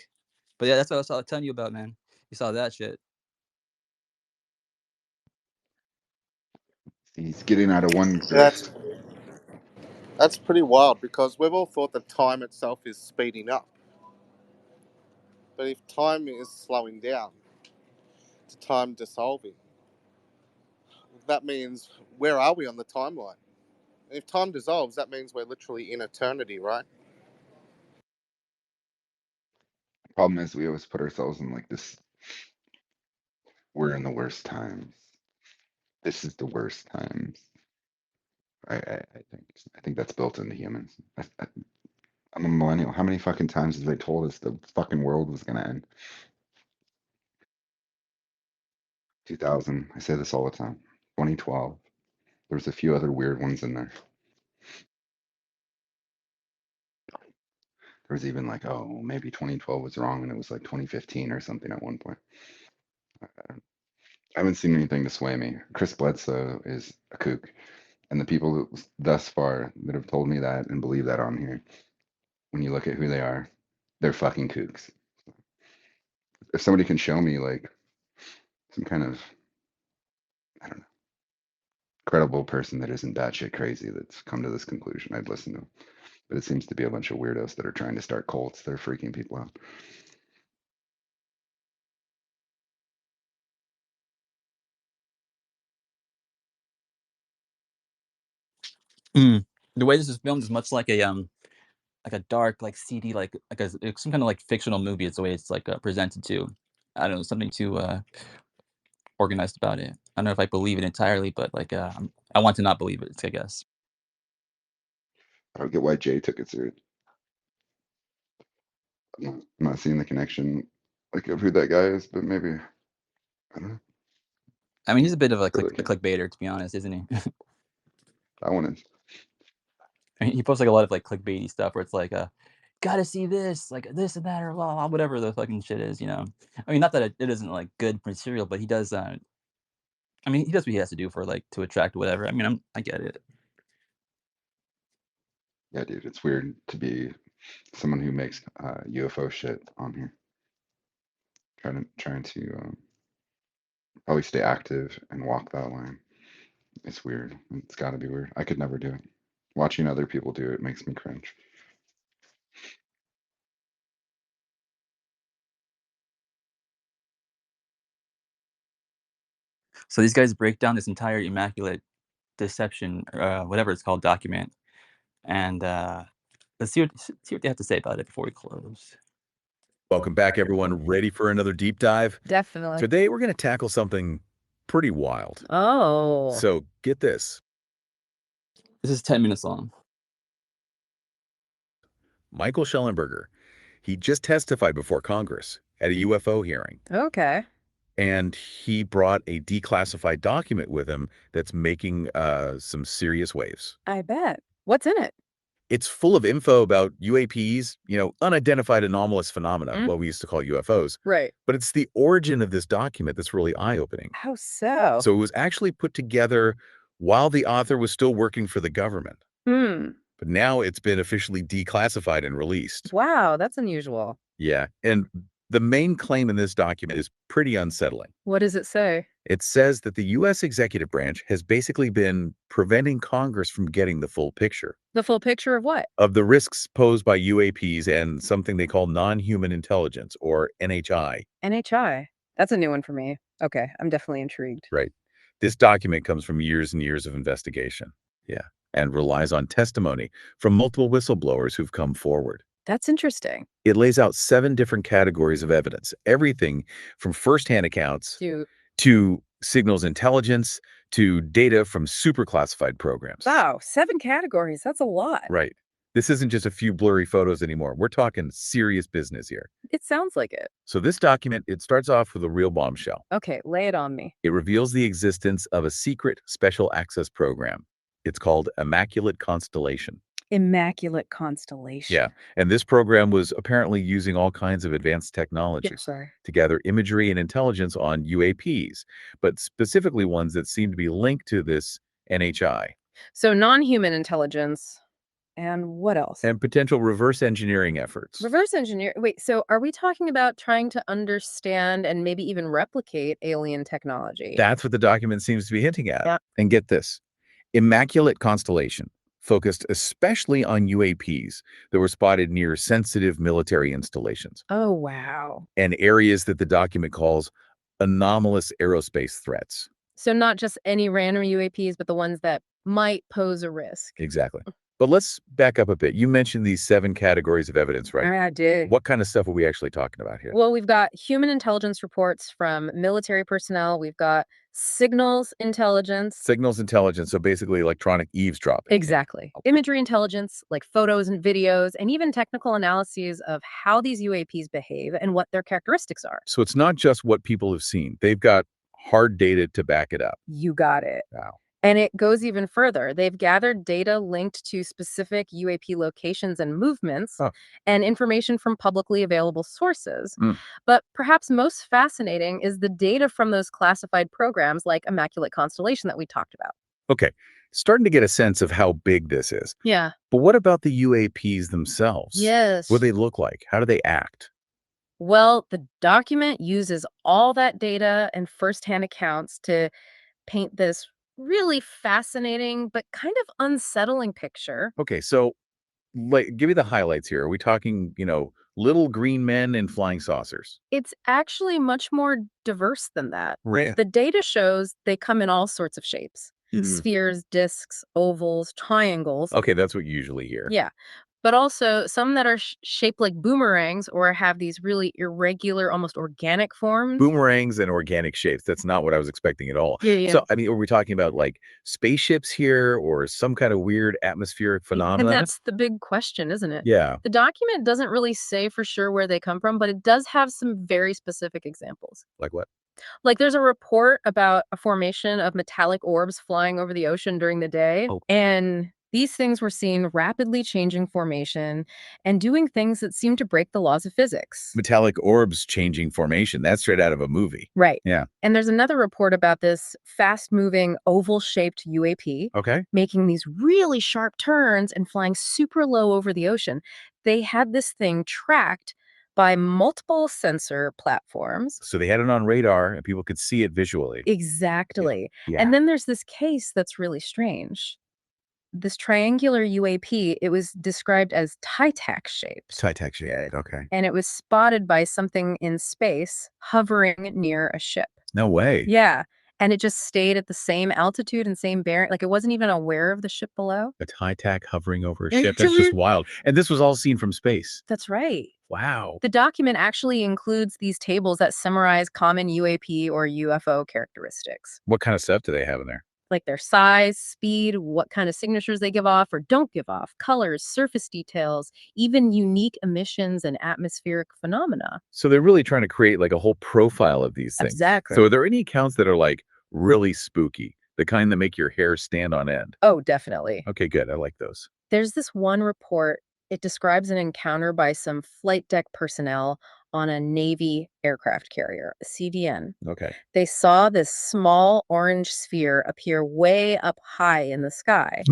But yeah, that's what I was telling you about, man. You saw that shit. He's getting out of one grift. That's pretty wild, because we've all thought that time itself is speeding up. But if time is slowing down to time dissolving, that means where are we on the timeline? And if time dissolves, that means we're literally in eternity, right? The problem is we always put ourselves in like this. We're in the worst times. This is the worst times. I think that's built into humans. I'm a millennial. How many fucking times have they told us the fucking world was gonna end? 2000. I say this all the time. 2012. There's a few other weird ones in there. There was even like, oh, maybe 2012 was wrong and it was like 2015 or something at one point. I haven't seen anything to sway me. Chris Bledsoe is a kook. And the people who, thus far that have told me that and believe that on here, when you look at who they are, they're fucking kooks. If somebody can show me like some kind of, I don't know, credible person that isn't batshit crazy that's come to this conclusion, I'd listen to them. But it seems to be a bunch of weirdos that are trying to start cults. They're freaking people out. The way this is filmed is much like a dark, like seedy, like some kind of like fictional movie. It's the way it's like presented to. I don't know, something too organized about it. I don't know if I believe it entirely, but like I want to not believe it, I guess. I don't get why Jay took it serious. I'm not seeing the connection, like of who that guy is, but maybe I don't know. I mean, he's a bit of a clickbaiter, to be honest, isn't he? That one is. I mean, he posts like a lot of like clickbaity stuff where it's like, gotta see this, like this and that, or blah, blah, whatever the fucking shit is, you know. I mean, not that it isn't like good material, but he does. I mean, he does what he has to do for like to attract whatever. I mean, I get it. Yeah, dude, it's weird to be someone who makes UFO shit on here. Trying to probably stay active and walk that line. It's weird. It's got to be weird. I could never do it. Watching other people do it makes me cringe. So these guys break down this entire immaculate deception, whatever it's called, document, and let's see what they have to say about it before we close. Welcome back, everyone. Ready for another deep dive? Definitely. Today, we're going to tackle something pretty wild. Oh. So get this. This is 10 minutes long. Michael Schellenberger, he just testified before Congress at a UFO hearing. Okay. And he brought a declassified document with him that's making some serious waves. I bet. What's in it? It's full of info about UAPs, unidentified anomalous phenomena, what we used to call UFOs. Right. But it's the origin of this document that's really eye-opening. How so? So it was actually put together while the author was still working for the government. But now it's been officially declassified and released. Wow, that's unusual. Yeah. And the main claim in this document is pretty unsettling. What does it say? It says that the U.S. executive branch has basically been preventing Congress from getting the full picture. The full picture of what? Of the risks posed by UAPs and something they call non-human intelligence, or NHI. NHI? That's a new one for me. Okay, I'm definitely intrigued. Right. This document comes from years and years of investigation. Yeah. And relies on testimony from multiple whistleblowers who've come forward. That's interesting. It lays out 7 different categories of evidence, everything from firsthand accounts to signals intelligence to data from super classified programs. Wow, 7 categories. That's a lot. Right. This isn't just a few blurry photos anymore. We're talking serious business here. It sounds like it. So this document, it starts off with a real bombshell. Okay, lay it on me. It reveals the existence of a secret special access program. It's called Immaculate Constellation. Immaculate Constellation. Yeah, and this program was apparently using all kinds of advanced technology to gather imagery and intelligence on UAPs, but specifically ones that seem to be linked to this NHI. So non-human intelligence. And what else? And potential reverse engineering efforts. Reverse engineer. Wait, so are we talking about trying to understand and maybe even replicate alien technology? That's what the document seems to be hinting at. Yeah. And get this, Immaculate Constellation focused especially on UAPs that were spotted near sensitive military installations. Oh, wow. And areas that the document calls anomalous aerospace threats. So not just any random UAPs, but the ones that might pose a risk. Exactly. But let's back up a bit. You mentioned these 7 categories of evidence, right? I did. What kind of stuff are we actually talking about here? Well, we've got human intelligence reports from military personnel. We've got signals intelligence. Signals intelligence, so basically electronic eavesdropping. Exactly. Imagery intelligence, like photos and videos, and even technical analyses of how these UAPs behave and what their characteristics are. So it's not just what people have seen. They've got hard data to back it up. You got it. Wow. And it goes even further. They've gathered data linked to specific UAP locations and movements and information from publicly available sources. But perhaps most fascinating is the data from those classified programs like Immaculate Constellation that we talked about. Okay, starting to get a sense of how big this is. Yeah. But what about the UAPs themselves? Yes. What do they look like? How do they act? Well, the document uses all that data and firsthand accounts to paint this really fascinating but kind of unsettling picture. Okay, so Like, give me the highlights here. Are we talking, little green men and flying saucers? It's actually much more diverse than that. Right. The data shows they come in all sorts of shapes. Spheres, discs, ovals, triangles. Okay, that's what you usually hear. Yeah. But also some that are shaped like boomerangs or have these really irregular, almost organic forms. Boomerangs and organic shapes. That's not what I was expecting at all. Yeah. So, I mean, are we talking about like spaceships here or some kind of weird atmospheric And phenomenon? that's the big question, isn't it? Yeah. The document doesn't really say for sure where they come from, but it does have some very specific examples. Like what? Like there's a report about a formation of metallic orbs flying over the ocean during the day. Oh. And these things were seen rapidly changing formation and doing things that seem to break the laws of physics. Metallic orbs changing formation. That's straight out of a movie. Right. Yeah. And there's another report about this fast-moving oval-shaped UAP Okay. making these really sharp turns and flying super low over the ocean. They had this thing tracked by multiple sensor platforms. So they had it on radar and people could see it visually. Exactly. Yeah. And then there's this case that's really strange. This triangular UAP, it was described as Tie-Tac shaped. Tie-Tac shape. Okay. And it was spotted by something in space hovering near a ship. No way. Yeah. And it just stayed at the same altitude and same bearing. Like it wasn't even aware of the ship below. A Tie-Tac hovering over a ship. That's just wild. And this was all seen from space. That's right. Wow. The document actually includes these tables that summarize common UAP or UFO characteristics. What kind of stuff do they have in there? Like their size, speed, what kind of signatures they give off or don't give off, colors, surface details, even unique emissions and atmospheric phenomena. So they're really trying to create like a whole profile of these things. Exactly. So are there any accounts that are like really spooky, the kind that make your hair stand on end? Oh, definitely. Okay, good. I like those. There's this one report. It describes an encounter by some flight deck personnel on a Navy aircraft carrier, a CVN. Okay. They saw this small orange sphere appear way up high in the sky.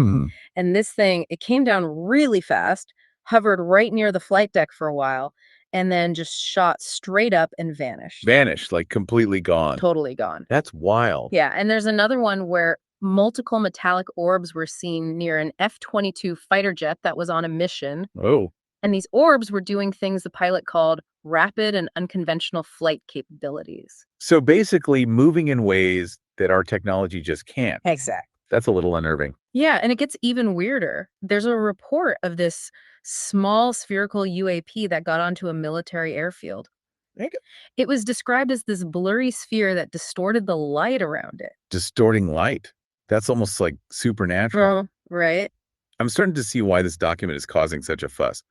And this thing, it came down really fast, hovered right near the flight deck for a while, and then just shot straight up and vanished. Vanished, like completely gone. Totally gone. That's wild. Yeah, and there's another one where multiple metallic orbs were seen near an F-22 fighter jet that was on a mission. Oh. And these orbs were doing things the pilot called rapid and unconventional flight capabilities. So basically moving in ways that our technology just can't. Exactly. That's a little unnerving. Yeah, and it gets even weirder. There's a report of this small spherical UAP that got onto a military airfield. It was described as this blurry sphere that distorted the light around it. Distorting light. That's almost like supernatural. Right. I'm starting to see why this document is causing such a fuss.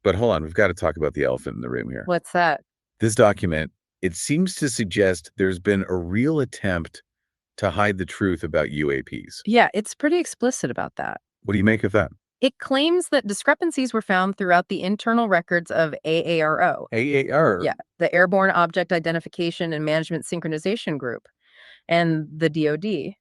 But hold on, we've got to talk about the elephant in the room here. What's that? This document, it seems to suggest there's been a real attempt to hide the truth about UAPs. Yeah, it's pretty explicit about that. What do you make of that? It claims that discrepancies were found throughout the internal records of AARO. AAR? Yeah, the Airborne Object Identification and Management Synchronization Group, and the DoD.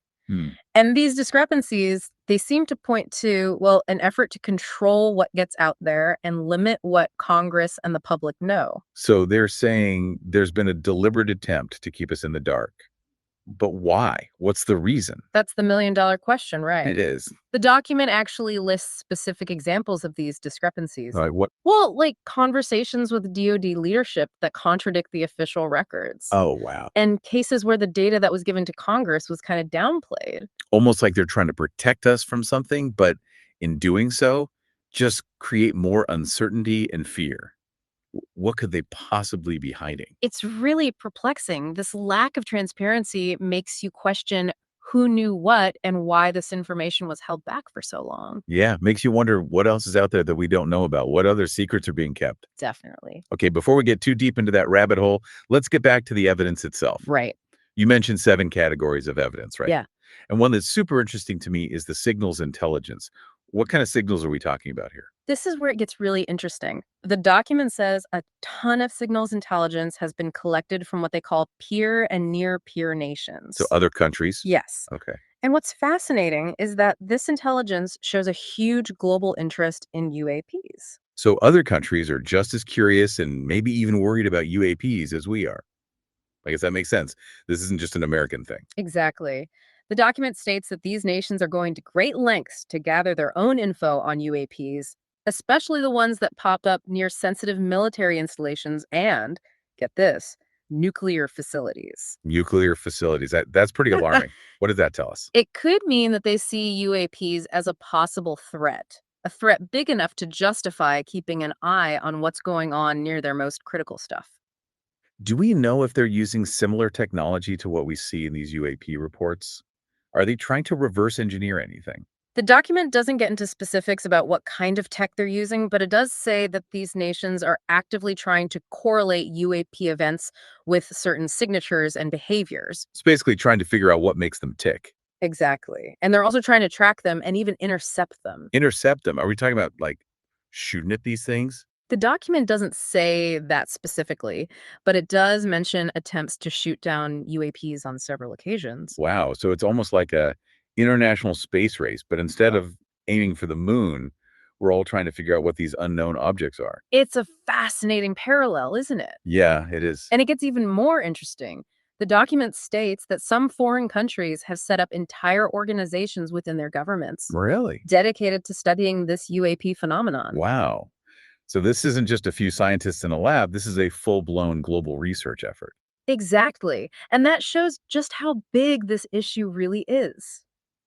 And these discrepancies, they seem to point to, well, an effort to control what gets out there and limit what Congress and the public know. So they're saying there's been a deliberate attempt to keep us in the dark. But why? What's the reason? That's the million-dollar question, right? It is. The document actually lists specific examples of these discrepancies. Like what? Well, like conversations with DoD leadership that contradict the official records. Oh, wow. And cases where the data that was given to Congress was kind of downplayed. Almost like they're trying to protect us from something, but in doing so, just create more uncertainty and fear. What could they possibly be hiding? It's really perplexing. This lack of transparency makes you question who knew what and why this information was held back for so long. Yeah, makes you wonder what else is out there that we don't know about. What other secrets are being kept? Definitely. Okay, before we get too deep into that rabbit hole, let's get back to the evidence itself. Right. You mentioned 7 categories of evidence, right? Yeah. And one that's super interesting to me is the signals intelligence. What kind of signals are we talking about here? This is where it gets really interesting. The document says a ton of signals intelligence has been collected from what they call peer and near peer nations. So other countries? Yes. Okay. And what's fascinating is that this intelligence shows a huge global interest in UAPs. So other countries are just as curious and maybe even worried about UAPs as we are. I guess that makes sense. This isn't just an American thing. Exactly. The document states that these nations are going to great lengths to gather their own info on UAPs especially the ones that pop up near sensitive military installations and, get this, nuclear facilities. Nuclear facilities. That's pretty alarming. What does that tell us? It could mean that they see UAPs as a possible threat, a threat big enough to justify keeping an eye on what's going on near their most critical stuff. Do we know if they're using similar technology to what we see in these UAP reports? Are they trying to reverse engineer anything? The document doesn't get into specifics about what kind of tech they're using, but it does say that these nations are actively trying to correlate UAP events with certain signatures and behaviors. It's basically trying to figure out what makes them tick. Exactly. And they're also trying to track them and even intercept them. Intercept them? Are we talking about, like, shooting at these things? The document doesn't say that specifically, but it does mention attempts to shoot down UAPs on several occasions. Wow. So it's almost like a international space race, but instead of aiming for the moon, we're all trying to figure out what these unknown objects are. It's a fascinating parallel, isn't it? Yeah, it is. And it gets even more interesting. The document states that some foreign countries have set up entire organizations within their governments Really? dedicated to studying this UAP phenomenon. Wow. So this isn't just a few scientists in a lab. This is a full-blown global research effort. Exactly. And that shows just how big this issue really is.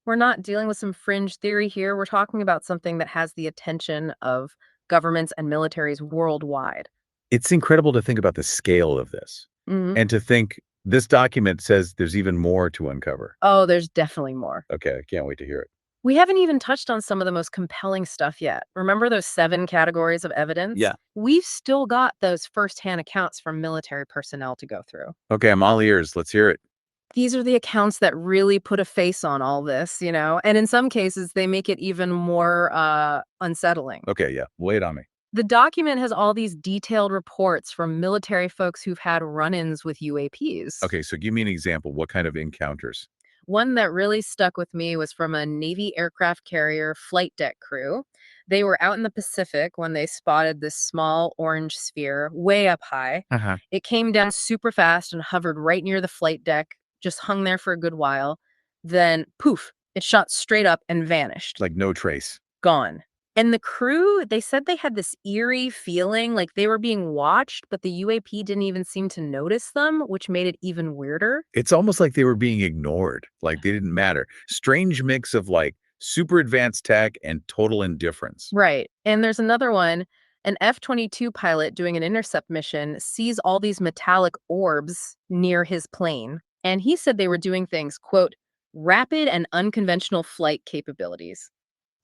We're not dealing with some fringe theory here. We're talking about something that has the attention of governments and militaries worldwide. It's incredible to think about the scale of this Mhm. and to think this document says there's even more to uncover. Oh, there's definitely more. Okay, I can't wait to hear it. We haven't even touched on some of the most compelling stuff yet. Remember those 7 categories of evidence? Yeah. We've still got those firsthand accounts from military personnel to go through. Okay, I'm all ears. Let's hear it. These are the accounts that really put a face on all this, and in some cases, they make it even more unsettling. Okay, yeah, lay it on me. The document has all these detailed reports from military folks who've had run-ins with UAPs. Okay, so give me an example. What kind of encounters? One that really stuck with me was from a Navy aircraft carrier flight deck crew. They were out in the Pacific when they spotted this small orange sphere way up high. Uh-huh. It came down super fast and hovered right near the flight deck, just hung there for a good while. Then, poof, it shot straight up and vanished. Like no trace. Gone. And the crew, they said they had this eerie feeling like they were being watched, but the UAP didn't even seem to notice them, which made it even weirder. It's almost like they were being ignored, like they didn't matter. Strange mix of like super advanced tech and total indifference. Right. And there's another one. An F-22 pilot doing an intercept mission sees all these metallic orbs near his plane. And he said they were doing things, quote, rapid and unconventional flight capabilities.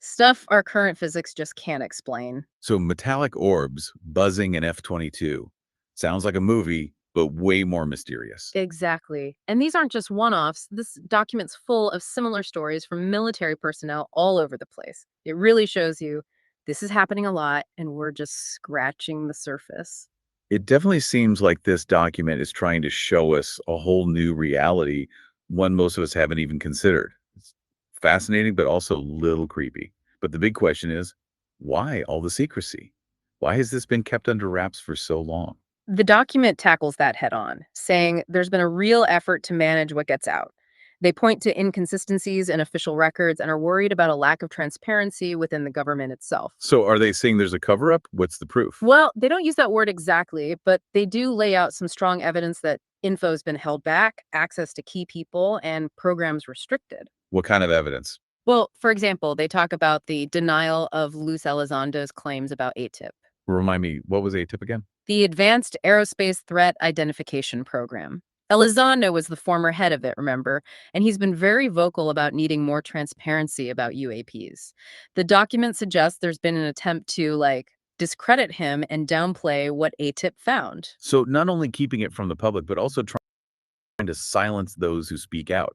Stuff our current physics just can't explain. So metallic orbs buzzing an F-22. Sounds like a movie, but way more mysterious. Exactly. And these aren't just one-offs. This document's full of similar stories from military personnel all over the place. It really shows you this is happening a lot, and we're just scratching the surface. It definitely seems like this document is trying to show us a whole new reality, one most of us haven't even considered. It's fascinating, but also a little creepy. But the big question is, why all the secrecy? Why has this been kept under wraps for so long? The document tackles that head on, saying there's been a real effort to manage what gets out. They point to inconsistencies in official records and are worried about a lack of transparency within the government itself. So are they saying there's a cover-up? What's the proof? Well, they don't use that word exactly, but they do lay out some strong evidence that info's been held back, access to key people, and programs restricted. What kind of evidence? Well, for example, they talk about the denial of Luz Elizondo's claims about ATIP. Remind me, what was ATIP again? The Advanced Aerospace Threat Identification Program. Elizondo was the former head of it, remember? And he's been very vocal about needing more transparency about UAPs. The document suggests there's been an attempt to, discredit him and downplay what ATIP found. So not only keeping it from the public, but also trying to silence those who speak out.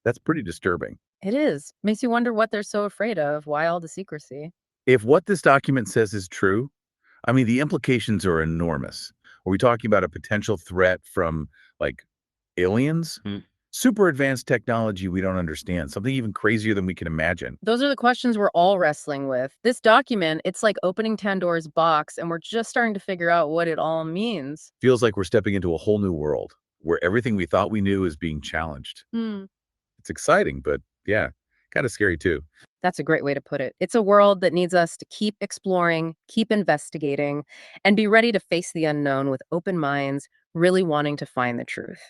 That's pretty disturbing. It is. Makes you wonder what they're so afraid of. Why all the secrecy? If what this document says is true, I mean, the implications are enormous. Are we talking about a potential threat from, like, aliens? Super advanced technology we don't understand, something even crazier than we can imagine. Those are the questions we're all wrestling with. This document, it's like opening Pandora's box, and we're just starting to figure out what it all means. Feels like we're stepping into a whole new world where everything we thought we knew is being challenged. It's exciting, but yeah, kind of scary too. That's a great way to put it. It's a world that needs us to keep exploring, keep investigating, and be ready to face the unknown with open minds, really wanting to find the truth.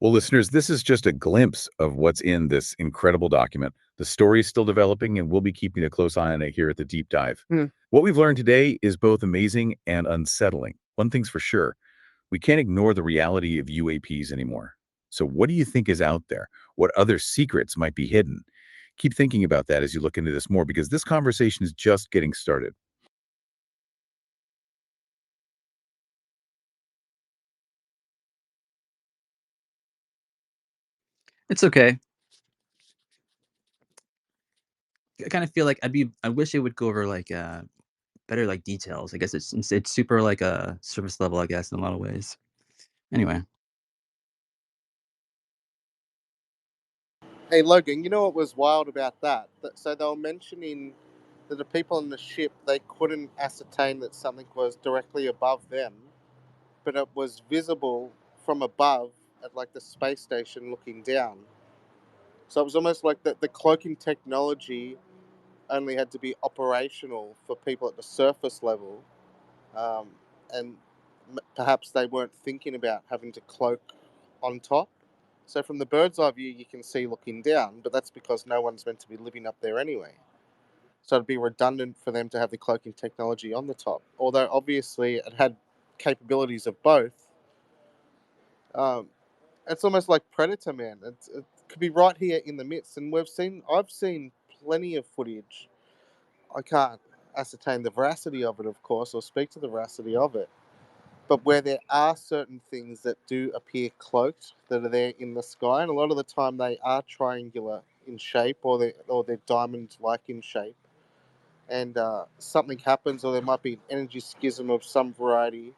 Well, listeners, this is just a glimpse of what's in this incredible document. The story is still developing, and we'll be keeping a close eye on it here at the Deep Dive. What we've learned today is both amazing and unsettling. One thing's for sure, we can't ignore the reality of UAPs anymore. So what do you think is out there? What other secrets might be hidden? Keep thinking about that as you look into this more, because this conversation is just getting started. It's okay. I kind of feel like I wish it would go over like better like details. I guess it's super like a surface level, I guess, in a lot of ways. Anyway. Hey Logan, you know what was wild about that? So they were mentioning that the people on the ship, they couldn't ascertain that something was directly above them, but it was visible from above at like the space station looking down. So it was almost like the cloaking technology only had to be operational for people at the surface level, um, and perhaps they weren't thinking about having to cloak on top. So from the bird's eye view, you can see looking down, but that's because no one's meant to be living up there anyway. So it'd be redundant for them to have the cloaking technology on the top. Although obviously it had capabilities of both. Um, it's almost like Predator, man. It could be right here in the midst, and I've seen plenty of footage. I can't ascertain the veracity of it, of course, or speak to the veracity of it. But where there are certain things that do appear cloaked that are there in the sky, and a lot of the time they are triangular in shape, or they're diamond-like in shape, and something happens, or there might be an energy schism of some variety,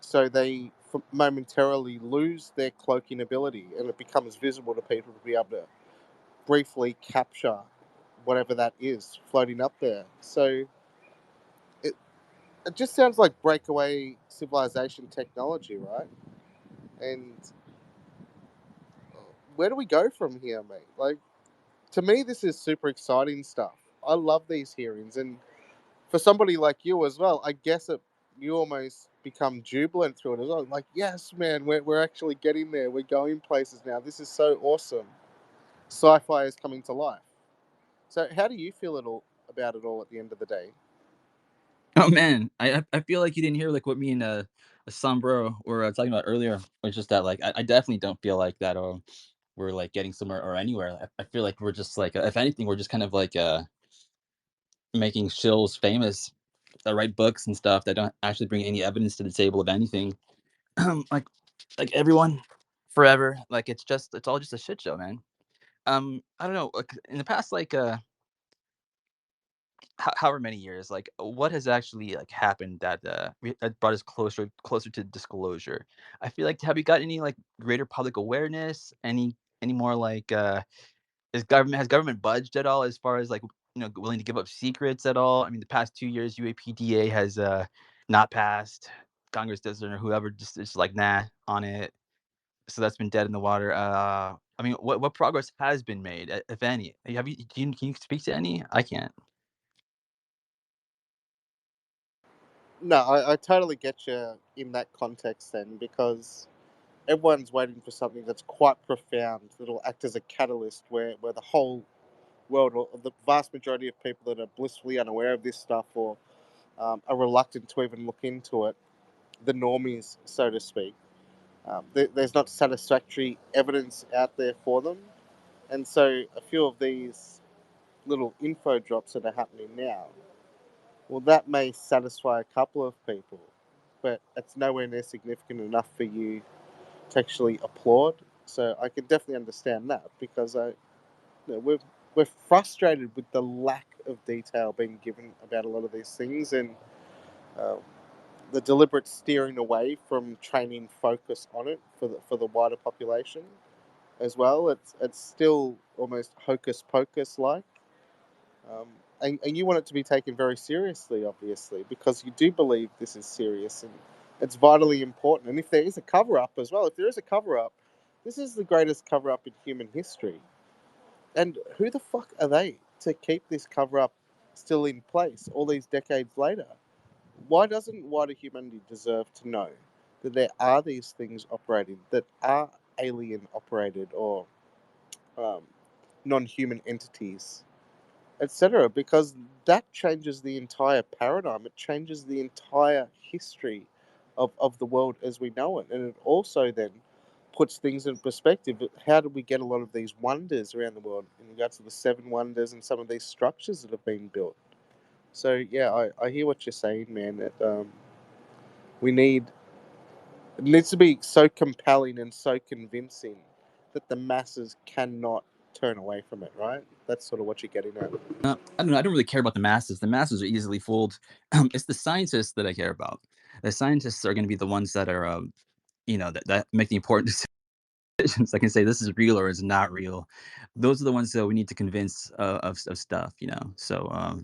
so they momentarily lose their cloaking ability, and it becomes visible to people to be able to briefly capture whatever that is floating up there. So it it just sounds like breakaway civilization technology, right? And where do we go from here, mate? Like, to me, this is super exciting stuff. I love these hearings, and for somebody like you as well, I guess you almost become jubilant through it as well. Like, yes, man, we're actually getting there. We're going places now. This is so awesome. Sci-fi is coming to life. So, how do you feel about it all at the end of the day? Oh man, I feel like you didn't hear like what me and Sombro were talking about earlier. It's just that like I definitely don't feel like that. We're like getting somewhere or anywhere. I feel like we're just like if anything, we're just kind of like making shills famous that write books and stuff that don't actually bring any evidence to the table of anything. like like everyone forever. Like it's all just a shit show, man. I don't know. Like, in the past however many years, like what has actually like happened that that brought us closer to disclosure? I feel like have we got any like greater public awareness? Any more like has government budged at all as far as like willing to give up secrets at all? I mean, the past 2 years, UAPDA has not passed. Congress doesn't or whoever just like nah on it. So that's been dead in the water. I mean, what progress has been made, if any? Can you speak to any? I can't. No, I totally get you in that context then, because everyone's waiting for something that's quite profound that'll act as a catalyst where the whole world, or the vast majority of people that are blissfully unaware of this stuff, or are reluctant to even look into it, the normies, so to speak, there's not satisfactory evidence out there for them. And so a few of these little info drops that are happening now, well, that may satisfy a couple of people, but it's nowhere near significant enough for you to actually applaud. So I can definitely understand that, because we're frustrated with the lack of detail being given about a lot of these things, and uh, the deliberate steering away from training focus on it for the wider population as well. It's still almost hocus pocus like, and you want it to be taken very seriously, obviously, because you do believe this is serious and it's vitally important. And if there is a cover up as well, if there is a cover up, this is the greatest cover up in human history. And who the fuck are they? to keep this cover up still in place all these decades later? Why doesn't wider humanity deserve to know that there are these things operating that are alien operated or um, non-human entities, etc.? Because that changes the entire paradigm. It changes the entire history of the world as we know it. And it also then puts things in perspective. How do we get a lot of these wonders around the world in regards to the seven wonders and some of these structures that have been built? So yeah, I hear what you're saying, man. That we need it needs to be so compelling and so convincing that the masses cannot turn away from it, right? That's sort of what you're getting at. I don't know. I don't really care about the masses. The masses are easily fooled. It's the scientists that I care about. The scientists are going to be the ones that are, that make the important decisions. I can say this is real or it's not real. Those are the ones that we need to convince of stuff. So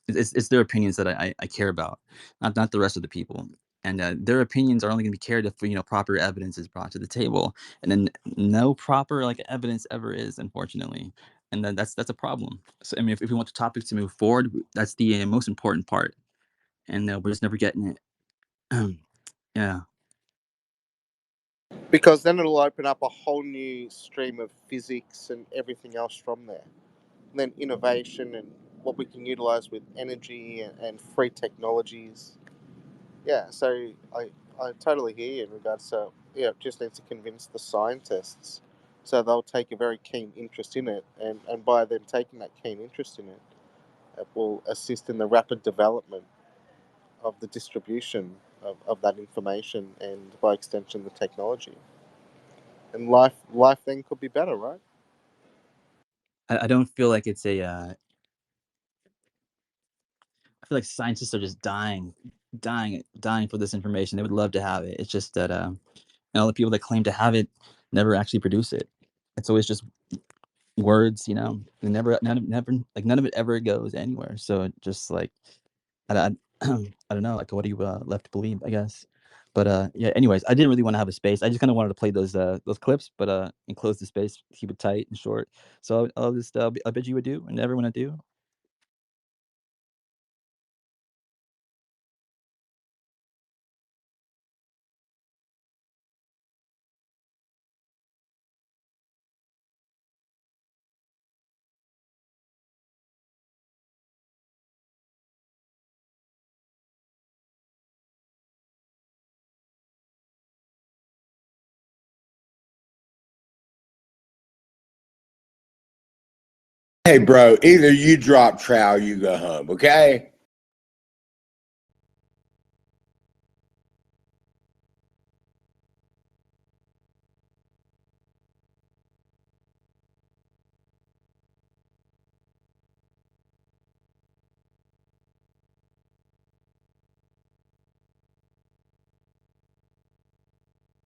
it's their opinions that I care about, not the rest of the people. And their opinions are only going to be cared if proper evidence is brought to the table, and then no proper evidence ever is, unfortunately, and then that's a problem. So I mean, if we want the topic to move forward, that's the most important part, and we're just never getting it. Yeah. Because then it'll open up a whole new stream of physics and everything else from there. And then innovation and what we can utilize with energy and free technologies. Yeah, so I totally hear you in regards to, it just needs to convince the scientists so they'll take a very keen interest in it. And by them taking that keen interest in it, it will assist in the rapid development of the distribution of that information and by extension the technology. And life then could be better, right? I don't feel like it's I feel like scientists are just dying for this information. They would love to have it. It's just that the people that claim to have it never actually produce it. It's always just words, and none of it ever goes anywhere. So it just I, I don't know, what do you left to believe, I guess. But yeah, anyways, I didn't really want to have a space. I just kind of wanted to play those clips, but and close the space, keep it tight and short. So I'll just I bid you adieu and everyone adieu. Hey, bro, either you drop trow or you go home, okay?